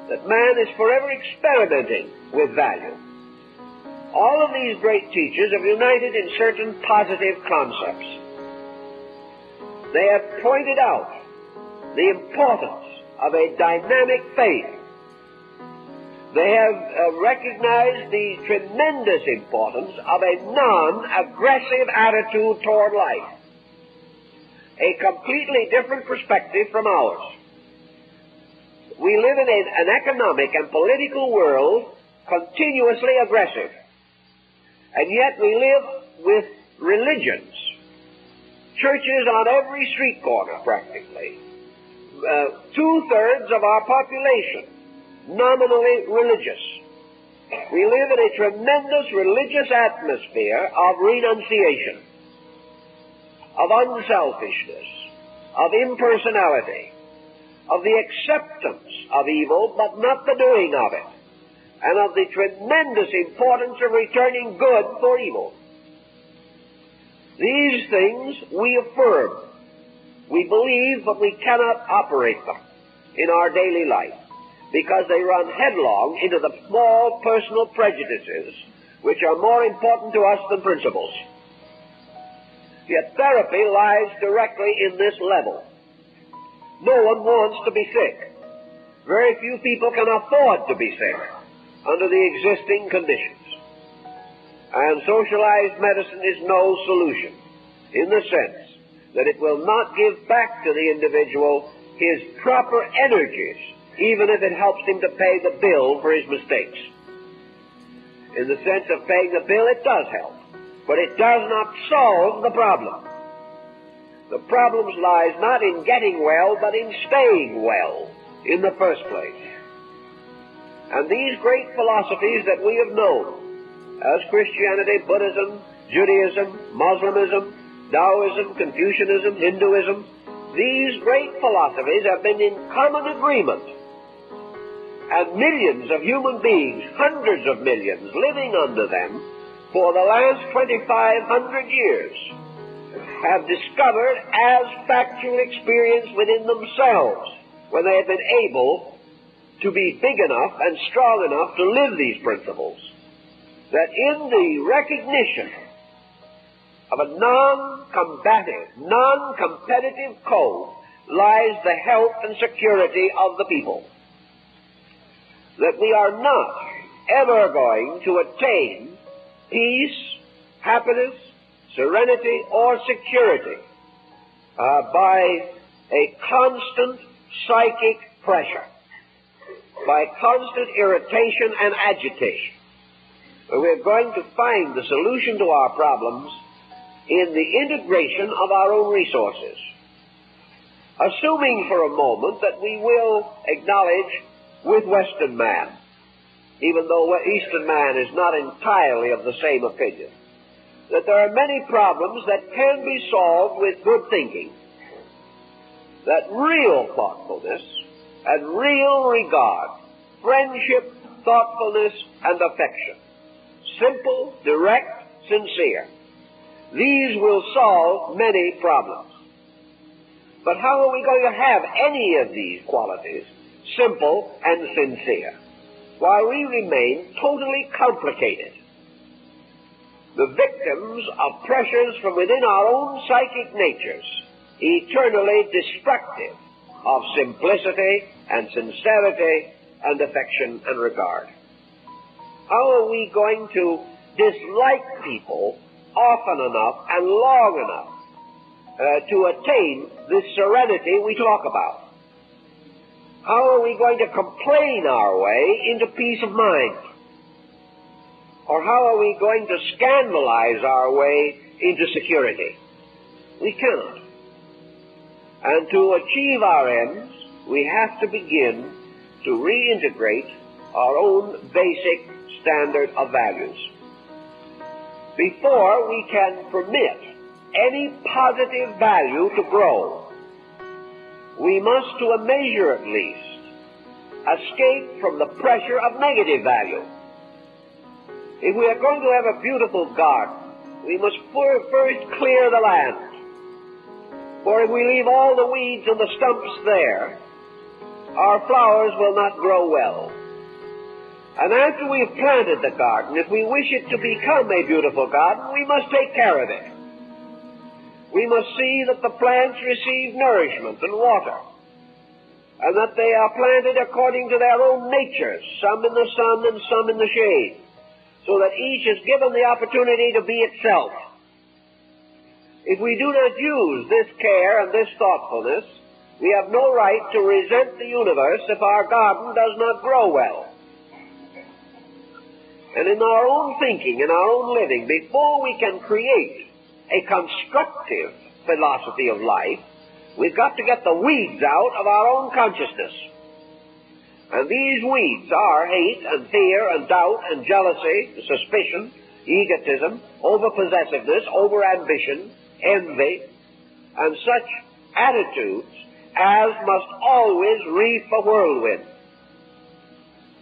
that man is forever experimenting with value. All of these great teachers have united in certain positive concepts. They have pointed out the importance of a dynamic faith. They have recognized the tremendous importance of a non-aggressive attitude toward life, a completely different perspective from ours. We live in an economic and political world continuously aggressive, and yet we live with religions, churches on every street corner practically. Two-thirds of our population nominally religious. We live in a tremendous religious atmosphere of renunciation, of unselfishness, of impersonality, of the acceptance of evil but not the doing of it, and of the tremendous importance of returning good for evil. These things we affirm. We believe, but we cannot operate them in our daily life because they run headlong into the small personal prejudices which are more important to us than principles. Yet therapy lies directly in this level. No one wants to be sick. Very few people can afford to be sick under the existing conditions. And socialized medicine is no solution in the sense that it will not give back to the individual his proper energies, even if it helps him to pay the bill for his mistakes. In the sense of paying the bill, it does help, but it does not solve the problem. The problem lies not in getting well, but in staying well in the first place. And these great philosophies that we have known, as Christianity, Buddhism, Judaism, Muslimism, Taoism, Confucianism, Hinduism, these great philosophies have been in common agreement. And millions of human beings, hundreds of millions, living under them for the last 2,500 years, have discovered as factual experience within themselves, when they have been able to be big enough and strong enough to live these principles, that in the recognition of a non-combative, non-competitive code lies the health and security of the people. That we are not ever going to attain peace, happiness, serenity, or security by a constant psychic pressure, by constant irritation and agitation. We're going to find the solution to our problems in the integration of our own resources. Assuming for a moment that we will acknowledge with Western man, even though Eastern man is not entirely of the same opinion, that there are many problems that can be solved with good thinking, that real thoughtfulness and real regard, friendship, thoughtfulness, and affection, simple, direct, sincere, these will solve many problems. But how are we going to have any of these qualities, simple and sincere, while we remain totally complicated, the victims of pressures from within our own psychic natures, eternally destructive of simplicity and sincerity and affection and regard? How are we going to dislike people often enough and long enough to attain this serenity we talk about? How are we going to complain our way into peace of mind? Or how are we going to scandalize our way into security? We cannot. And to achieve our ends, we have to begin to reintegrate our own basic standard of values. Before we can permit any positive value to grow, we must, to a measure at least, escape from the pressure of negative value. If we are going to have a beautiful garden, we must first clear the land. For if we leave all the weeds and the stumps there, our flowers will not grow well. And after we have planted the garden, if we wish it to become a beautiful garden, we must take care of it. We must see that the plants receive nourishment and water, and that they are planted according to their own natures, some in the sun and some in the shade, so that each is given the opportunity to be itself. If we do not use this care and this thoughtfulness, we have no right to resent the universe if our garden does not grow well. And in our own thinking, in our own living, before we can create a constructive philosophy of life, we've got to get the weeds out of our own consciousness. And these weeds are hate and fear and doubt and jealousy, suspicion, egotism, overpossessiveness, overambition, envy, and such attitudes as must always reap a whirlwind.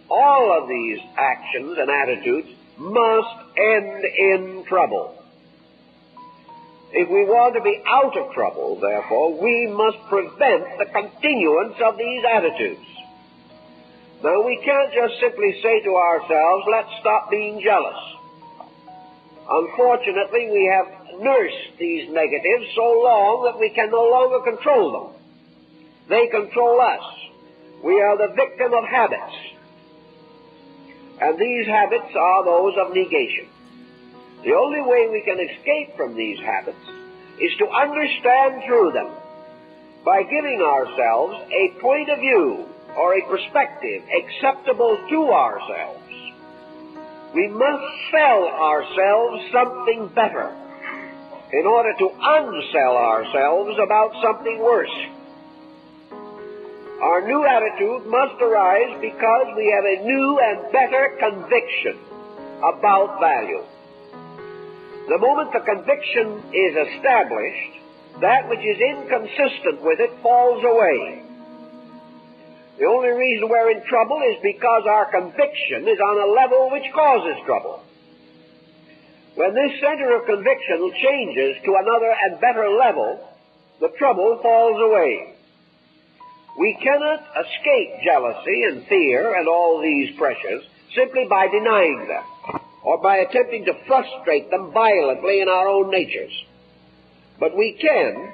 All of these actions and attitudes must end in trouble. If we want to be out of trouble, therefore, we must prevent the continuance of these attitudes. Now, we can't just simply say to ourselves, let's stop being jealous. Unfortunately, we have nursed these negatives so long that we can no longer control them. They control us. We are the victim of habits. And these habits are those of negation. The only way we can escape from these habits is to understand through them by giving ourselves a point of view or a perspective acceptable to ourselves. We must sell ourselves something better in order to unsell ourselves about something worse. Our new attitude must arise because we have a new and better conviction about value. The moment the conviction is established, that which is inconsistent with it falls away. The only reason we're in trouble is because our conviction is on a level which causes trouble. When this center of conviction changes to another and better level, the trouble falls away. We cannot escape jealousy and fear and all these pressures simply by denying them, or by attempting to frustrate them violently in our own natures. But we can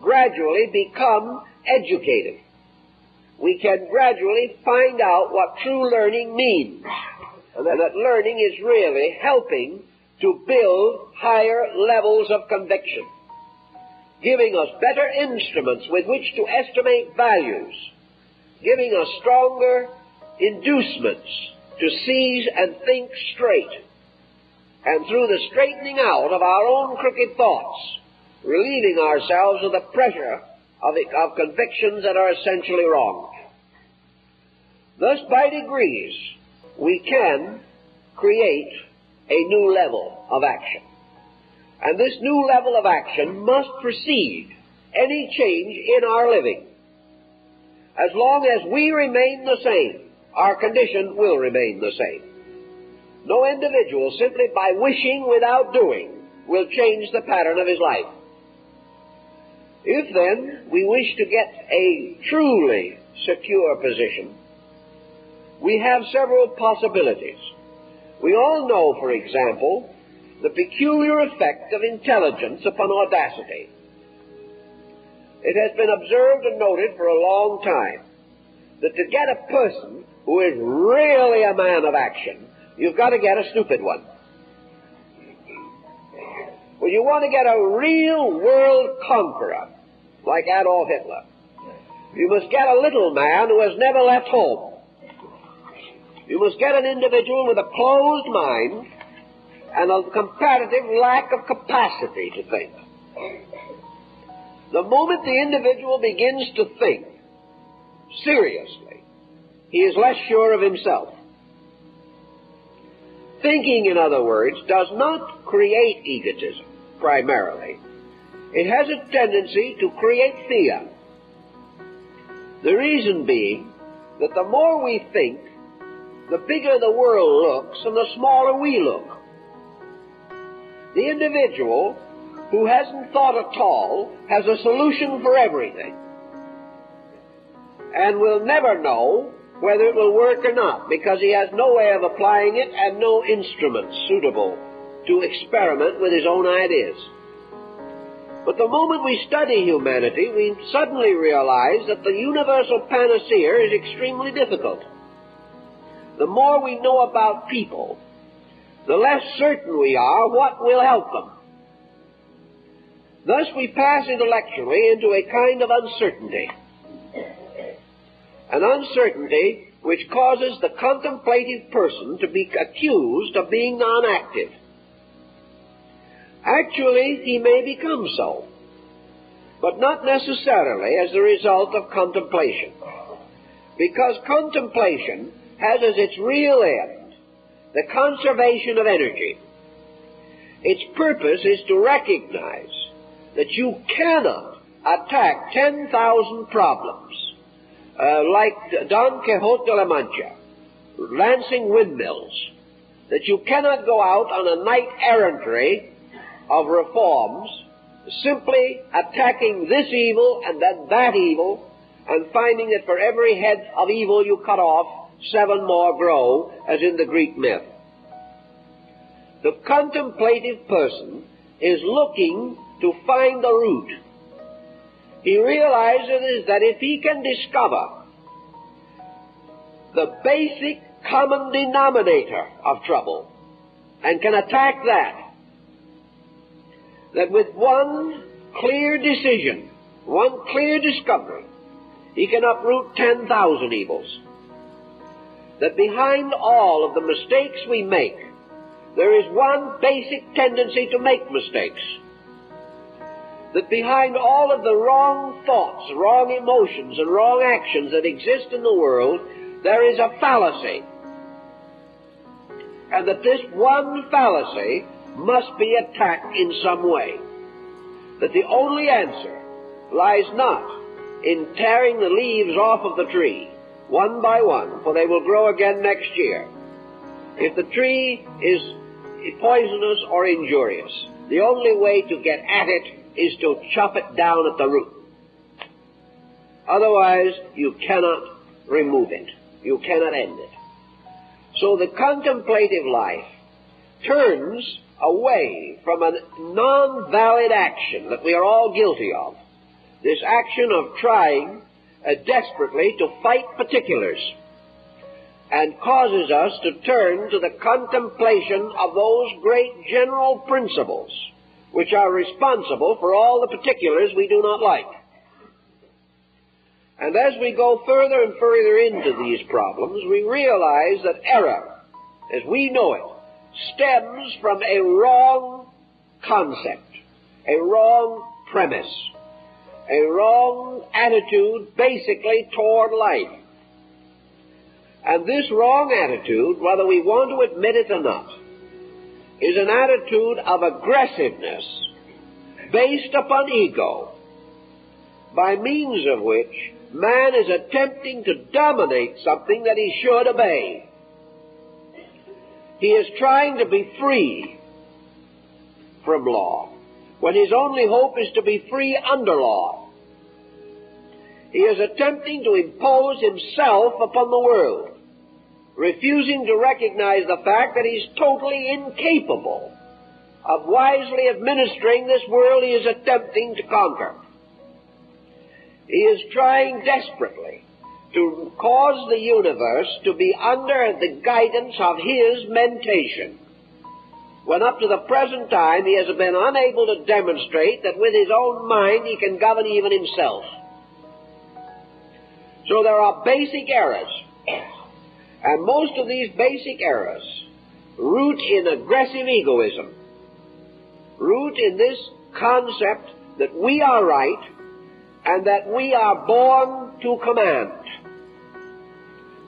gradually become educated. We can gradually find out what true learning means, and that learning is really helping to build higher levels of conviction, giving us better instruments with which to estimate values, giving us stronger inducements to seize and think straight, and through the straightening out of our own crooked thoughts, relieving ourselves of the pressure of convictions that are essentially wrong. Thus, by degrees, we can create a new level of action. And this new level of action must precede any change in our living. As long as we remain the same, our condition will remain the same. No individual, simply by wishing without doing, will change the pattern of his life. If, then, we wish to get a truly secure position, we have several possibilities. We all know, for example, the peculiar effect of intelligence upon audacity. It has been observed and noted for a long time that to get a person who is really a man of action, you've got to get a stupid one. Well, you want to get a real world conqueror, like Adolf Hitler. You must get a little man who has never left home. You must get an individual with a closed mind and a comparative lack of capacity to think. The moment the individual begins to think seriously, he is less sure of himself. Thinking, in other words, does not create egotism, primarily. It has a tendency to create fear. The reason being that the more we think, the bigger the world looks and the smaller we look. The individual who hasn't thought at all has a solution for everything and will never know whether it will work or not, because he has no way of applying it and no instruments suitable to experiment with his own ideas. But the moment we study humanity, we suddenly realize that the universal panacea is extremely difficult. The more we know about people, the less certain we are what will help them. Thus we pass intellectually into a kind of uncertainty. An uncertainty which causes the contemplative person to be accused of being non-active. Actually, he may become so, but not necessarily as the result of contemplation, because contemplation has as its real end the conservation of energy. Its purpose is to recognize that you cannot attack 10,000 problems like Don Quixote de la Mancha, lancing windmills, that you cannot go out on a knight errantry of reforms, simply attacking this evil and then that evil, and finding that for every head of evil you cut off, 7 more grow, as in the Greek myth. The contemplative person is looking to find the root. He realizes that if he can discover the basic common denominator of trouble and can attack that with one clear decision, one clear discovery, he can uproot 10,000 evils. That behind all of the mistakes we make, there is one basic tendency to make mistakes. That behind all of the wrong thoughts, wrong emotions, and wrong actions that exist in the world, there is a fallacy. And that this one fallacy must be attacked in some way. That the only answer lies not in tearing the leaves off of the tree, one by one, for they will grow again next year. If the tree is poisonous or injurious, the only way to get at it is to chop it down at the root. Otherwise, you cannot remove it. You cannot end it. So the contemplative life turns away from a non-valid action that we are all guilty of. This action of trying desperately to fight particulars, and causes us to turn to the contemplation of those great general principles which are responsible for all the particulars we do not like. And as we go further and further into these problems, we realize that error, as we know it, stems from a wrong concept, a wrong premise, a wrong attitude basically toward life. And this wrong attitude, whether we want to admit it or not, is an attitude of aggressiveness based upon ego, by means of which man is attempting to dominate something that he should obey. He is trying to be free from law, when his only hope is to be free under law. He is attempting to impose himself upon the world, refusing to recognize the fact that he's totally incapable of wisely administering this world he is attempting to conquer. He is trying desperately to cause the universe to be under the guidance of his mentation, when up to the present time he has been unable to demonstrate that with his own mind he can govern even himself. So there are basic errors, and most of these basic errors root in aggressive egoism, root in this concept that we are right and that we are born to command,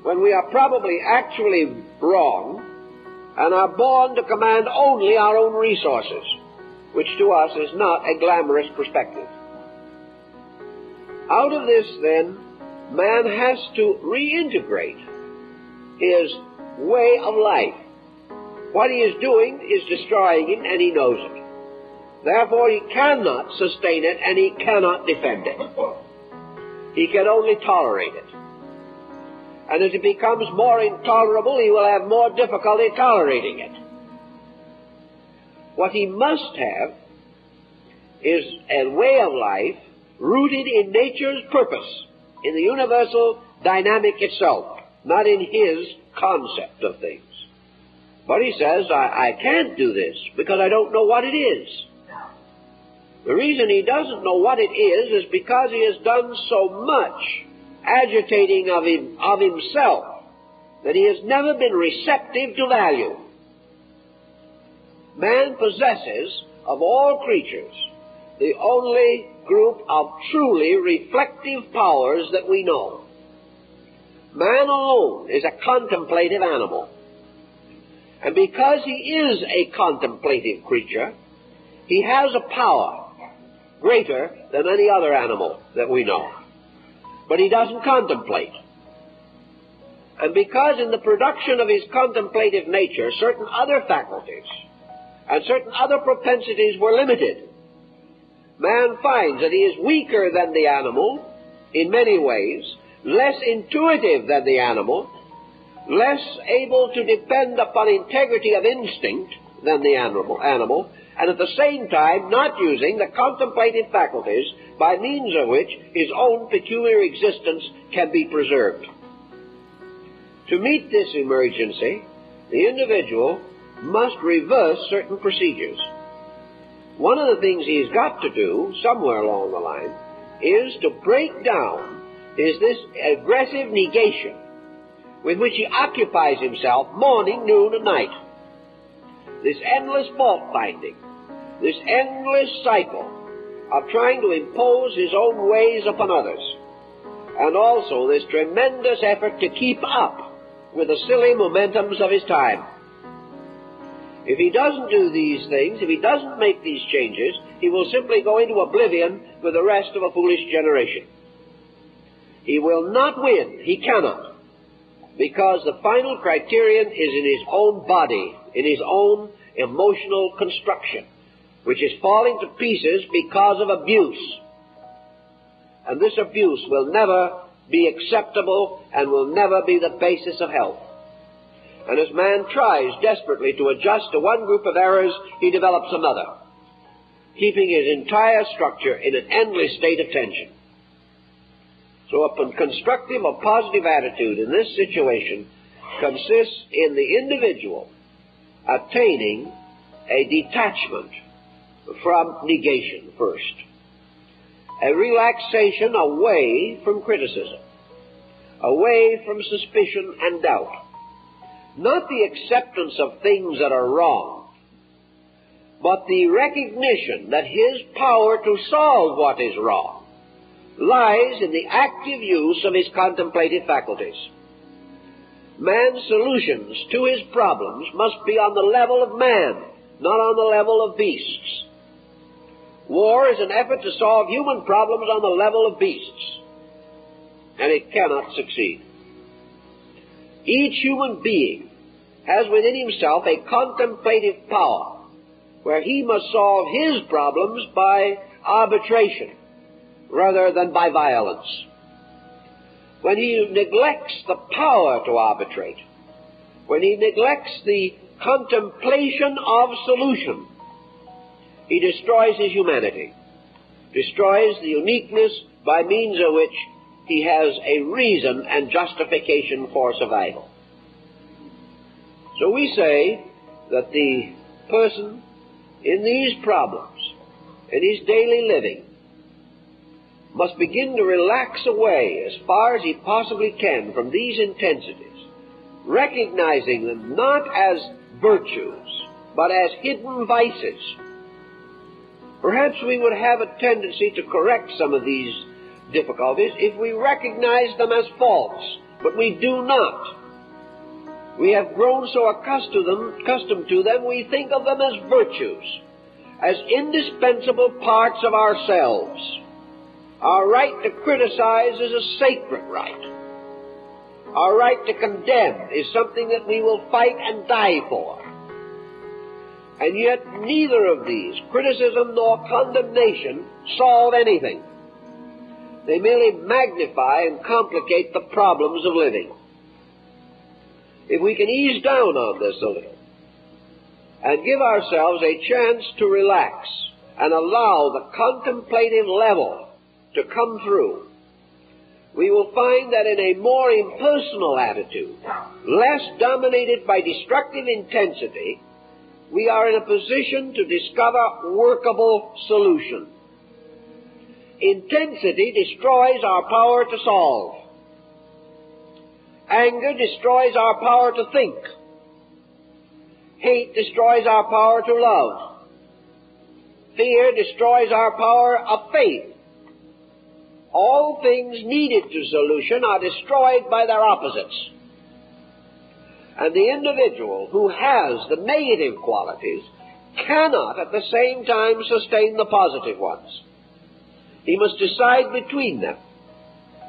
when we are probably actually wrong and are born to command only our own resources, which to us is not a glamorous perspective. Out of this, then, man has to reintegrate his way of life. What he is doing is destroying him, and he knows it. Therefore, he cannot sustain it, and he cannot defend it. He can only tolerate it. And as it becomes more intolerable, he will have more difficulty tolerating it. What he must have is a way of life rooted in nature's purpose, in the universal dynamic itself, not in his concept of things. But he says, I can't do this because I don't know what it is. The reason he doesn't know what it is because he has done so much agitating of himself that he has never been receptive to value. Man possesses, of all creatures, the only group of truly reflective powers that we know. Man alone is a contemplative animal. And because he is a contemplative creature, he has a power greater than any other animal that we know. But he doesn't contemplate. And because in the production of his contemplative nature, certain other faculties and certain other propensities were limited, man finds that he is weaker than the animal in many ways, less intuitive than the animal, less able to depend upon integrity of instinct than the animal, and at the same time not using the contemplative faculties by means of which his own peculiar existence can be preserved. To meet this emergency, the individual must reverse certain procedures. One of the things he's got to do, somewhere along the line, is to break down this aggressive negation with which he occupies himself morning, noon, and night. This endless fault-finding, this endless cycle of trying to impose his own ways upon others, and also this tremendous effort to keep up with the silly momentums of his time. If he doesn't do these things, if he doesn't make these changes, he will simply go into oblivion with the rest of a foolish generation. He will not win. He cannot. Because the final criterion is in his own body, in his own emotional construction, which is falling to pieces because of abuse. And this abuse will never be acceptable and will never be the basis of health. And as man tries desperately to adjust to one group of errors, he develops another, keeping his entire structure in an endless state of tension. So a constructive or positive attitude in this situation consists in the individual attaining a detachment from negation first, a relaxation away from criticism, away from suspicion and doubt. Not the acceptance of things that are wrong, but the recognition that his power to solve what is wrong lies in the active use of his contemplative faculties. Man's solutions to his problems must be on the level of man, not on the level of beasts. War is an effort to solve human problems on the level of beasts, and it cannot succeed. Each human being has within himself a contemplative power where he must solve his problems by arbitration rather than by violence. When he neglects the power to arbitrate, when he neglects the contemplation of solution, he destroys his humanity, destroys the uniqueness by means of which he has a reason and justification for survival. So we say that the person in these problems, in his daily living, must begin to relax away as far as he possibly can from these intensities, recognizing them not as virtues, but as hidden vices. Perhaps we would have a tendency to correct some of these difficulties if we recognize them as faults, but we do not. We have grown so accustomed to them, we think of them as virtues, as indispensable parts of ourselves. Our right to criticize is a sacred right. Our right to condemn is something that we will fight and die for. And yet neither of these, criticism nor condemnation, solve anything. They merely magnify and complicate the problems of living. If we can ease down on this a little and give ourselves a chance to relax and allow the contemplative level to come through, we will find that in a more impersonal attitude, less dominated by destructive intensity, we are in a position to discover workable solutions. Intensity destroys our power to solve. Anger destroys our power to think. Hate destroys our power to love. Fear destroys our power of faith. All things needed to solution are destroyed by their opposites. And the individual who has the negative qualities cannot at the same time sustain the positive ones. He must decide between them.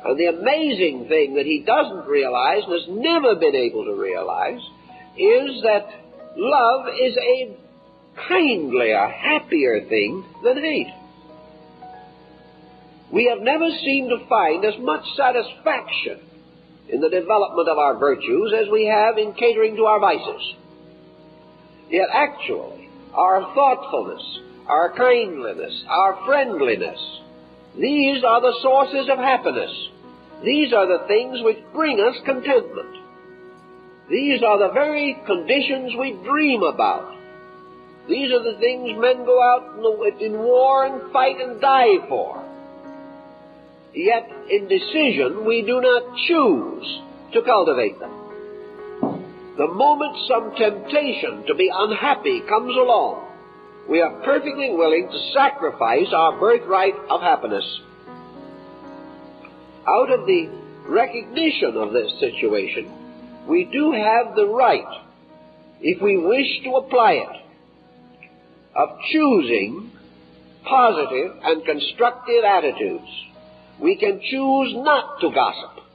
And the amazing thing that he doesn't realize and has never been able to realize is that love is a kindlier, happier thing than hate. We have never seemed to find as much satisfaction in the development of our virtues as we have in catering to our vices. Yet actually, our thoughtfulness, our kindliness, our friendliness, these are the sources of happiness. These are the things which bring us contentment. These are the very conditions we dream about. These are the things men go out in war and fight and die for. Yet in decision we do not choose to cultivate them. The moment some temptation to be unhappy comes along, we are perfectly willing to sacrifice our birthright of happiness. Out of the recognition of this situation, we do have the right, if we wish to apply it, of choosing positive and constructive attitudes. We can choose not to gossip.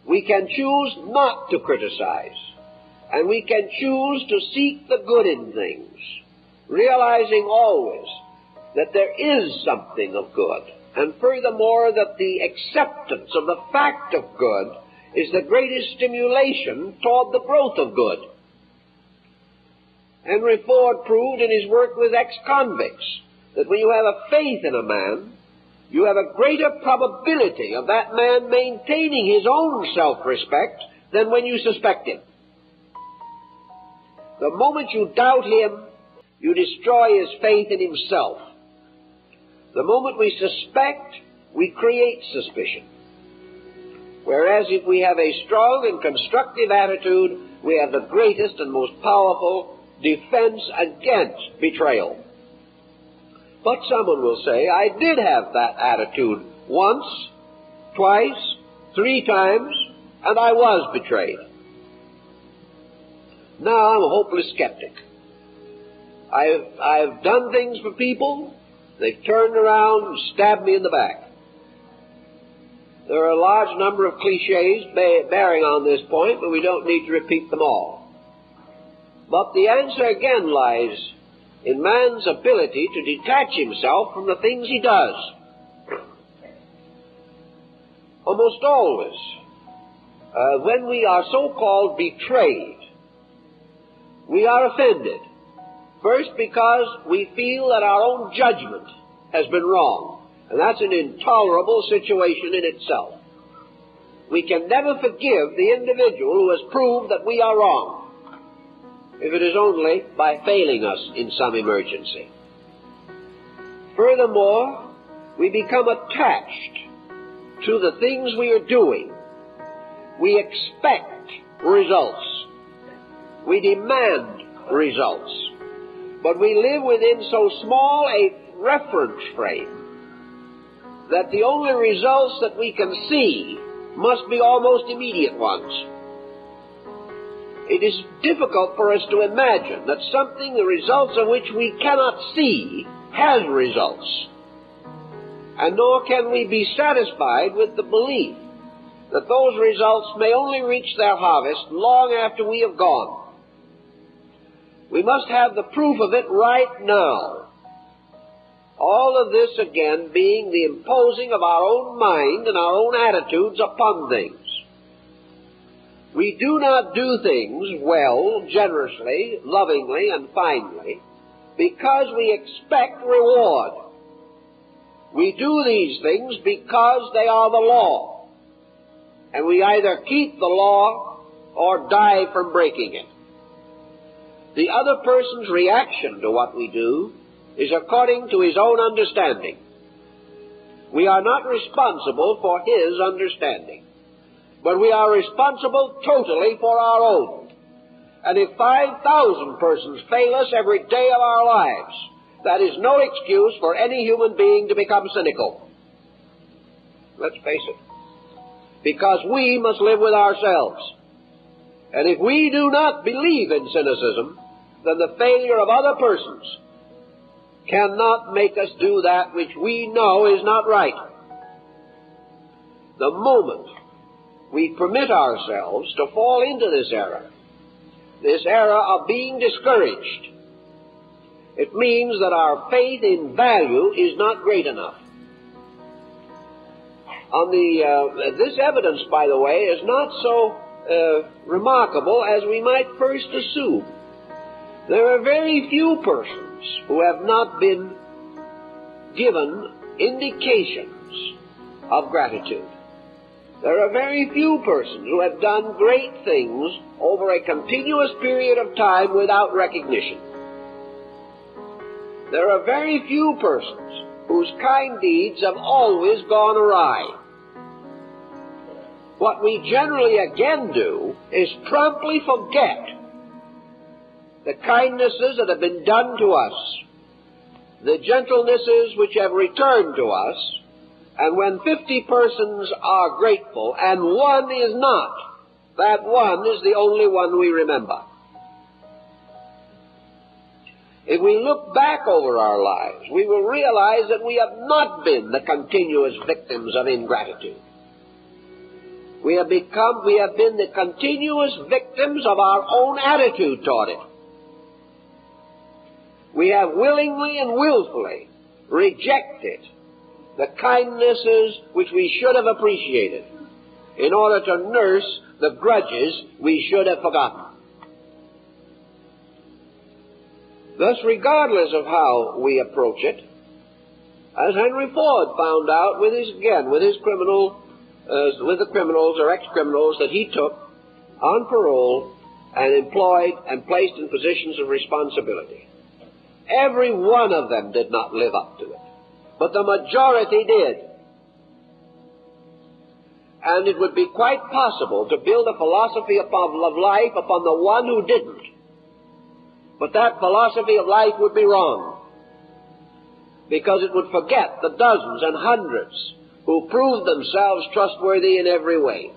We can choose not to criticize. And we can choose to seek the good in things, realizing always that there is something of good, and furthermore that the acceptance of the fact of good is the greatest stimulation toward the growth of good. Henry Ford proved in his work with ex-convicts that when you have a faith in a man, you have a greater probability of that man maintaining his own self-respect than when you suspect him. The moment you doubt him, you destroy his faith in himself. The moment we suspect, we create suspicion. Whereas if we have a strong and constructive attitude, we have the greatest and most powerful defense against betrayal. But someone will say, I did have that attitude once, twice, 3 times, and I was betrayed. Now I'm a hopeless skeptic. I've done things for people, they've turned around and stabbed me in the back. There are a large number of cliches bearing on this point, but we don't need to repeat them all. But the answer again lies in man's ability to detach himself from the things he does. Almost always, when we are so-called betrayed, we are offended. First, because we feel that our own judgment has been wrong, and that's an intolerable situation in itself. We can never forgive the individual who has proved that we are wrong, if it is only by failing us in some emergency. Furthermore, we become attached to the things we are doing. We expect results. We demand results. But we live within so small a reference frame that the only results that we can see must be almost immediate ones. It is difficult for us to imagine that something the results of which we cannot see has results. And nor can we be satisfied with the belief that those results may only reach their harvest long after we have gone. We must have the proof of it right now. All of this, again, being the imposing of our own mind and our own attitudes upon things. We do not do things well, generously, lovingly, and finely because we expect reward. We do these things because they are the law, and we either keep the law or die from breaking it. The other person's reaction to what we do is according to his own understanding. We are not responsible for his understanding, but we are responsible totally for our own. And if 5,000 persons fail us every day of our lives, that is no excuse for any human being to become cynical. Let's face it. Because we must live with ourselves. And if we do not believe in cynicism, then the failure of other persons cannot make us do that which we know is not right. The moment we permit ourselves to fall into this error of being discouraged, it means that our faith in value is not great enough. This evidence, by the way, is not so remarkable as we might first assume. There are very few persons who have not been given indications of gratitude. There are very few persons who have done great things over a continuous period of time without recognition. There are very few persons whose kind deeds have always gone awry. What we generally again do is promptly forget the kindnesses that have been done to us, the gentlenesses which have returned to us, and when 50 persons are grateful and one is not, that one is the only one we remember. If we look back over our lives, we will realize that we have not been the continuous victims of ingratitude. We have been the continuous victims of our own attitude toward it. We have willingly and willfully rejected the kindnesses which we should have appreciated in order to nurse the grudges we should have forgotten. Thus, regardless of how we approach it, as Henry Ford found out with the criminals or ex-criminals that he took on parole and employed and placed in positions of responsibility, every one of them did not live up to it, but the majority did. And it would be quite possible to build a philosophy of life upon the one who didn't. But that philosophy of life would be wrong, because it would forget the dozens and hundreds who proved themselves trustworthy in every way.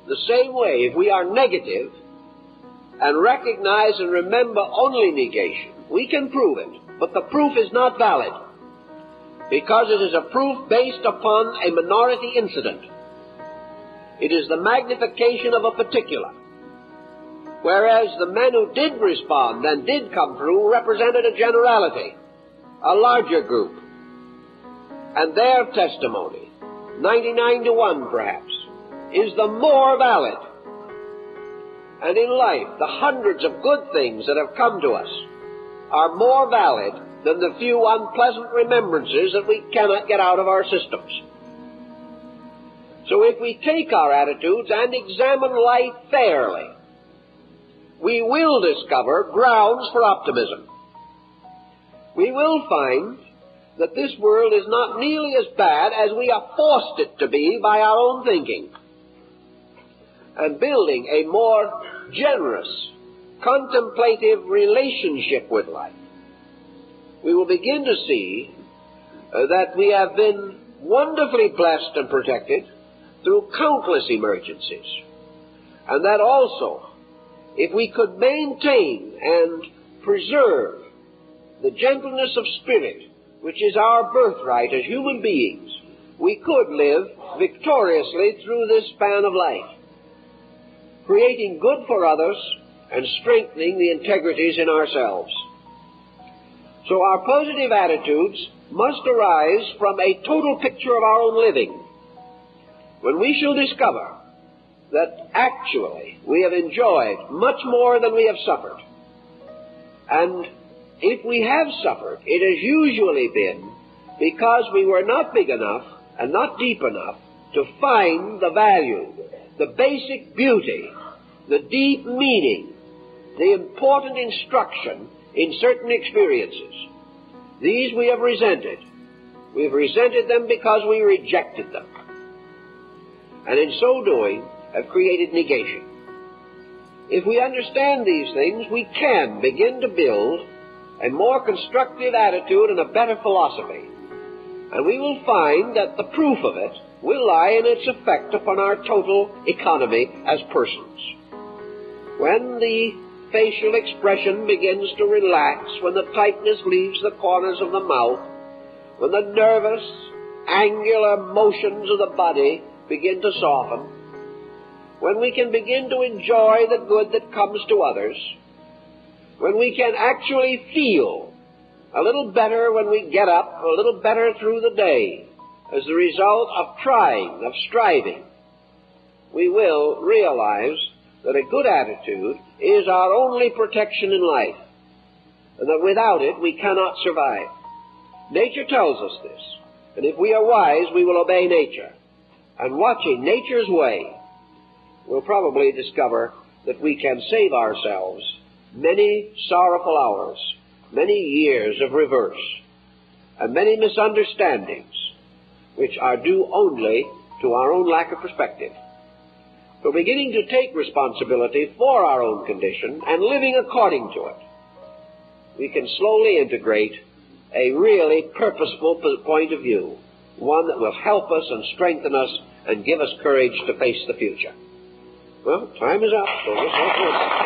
The same way, if we are negative and recognize and remember only negation, we can prove it, but the proof is not valid, because it is a proof based upon a minority incident. It is the magnification of a particular. Whereas the men who did respond and did come through represented a generality, a larger group. And their testimony, 99 to 1 perhaps, is the more valid. And in life, the hundreds of good things that have come to us are more valid than the few unpleasant remembrances that we cannot get out of our systems. So if we take our attitudes and examine life fairly, we will discover grounds for optimism. We will find that this world is not nearly as bad as we have forced it to be by our own thinking. And building a more generous, contemplative relationship with life, we will begin to see that we have been wonderfully blessed and protected through countless emergencies. And that also, if we could maintain and preserve the gentleness of spirit, which is our birthright as human beings, we could live victoriously through this span of life, creating good for others and strengthening the integrities in ourselves. So our positive attitudes must arise from a total picture of our own living. When we shall discover that actually we have enjoyed much more than we have suffered, and if we have suffered, it has usually been because we were not big enough and not deep enough to find the value, the basic beauty, the deep meaning, the important instruction in certain experiences. These we have resented. We have resented them because we rejected them, and in so doing have created negation. If we understand these things, we can begin to build a more constructive attitude and a better philosophy, and we will find that the proof of it will lie in its effect upon our total economy as persons. When the facial expression begins to relax, when the tightness leaves the corners of the mouth, when the nervous, angular motions of the body begin to soften, when we can begin to enjoy the good that comes to others, when we can actually feel a little better when we get up, a little better through the day, as the result of trying, of striving, we will realize that a good attitude is our only protection in life, and that without it we cannot survive. Nature tells us this, and if we are wise, we will obey nature. And watching nature's way, we'll probably discover that we can save ourselves many sorrowful hours, many years of reverse, and many misunderstandings, which are due only to our own lack of perspective. For beginning to take responsibility for our own condition and living according to it, we can slowly integrate a really purposeful point of view, one that will help us and strengthen us and give us courage to face the future. Well, time is up, so let's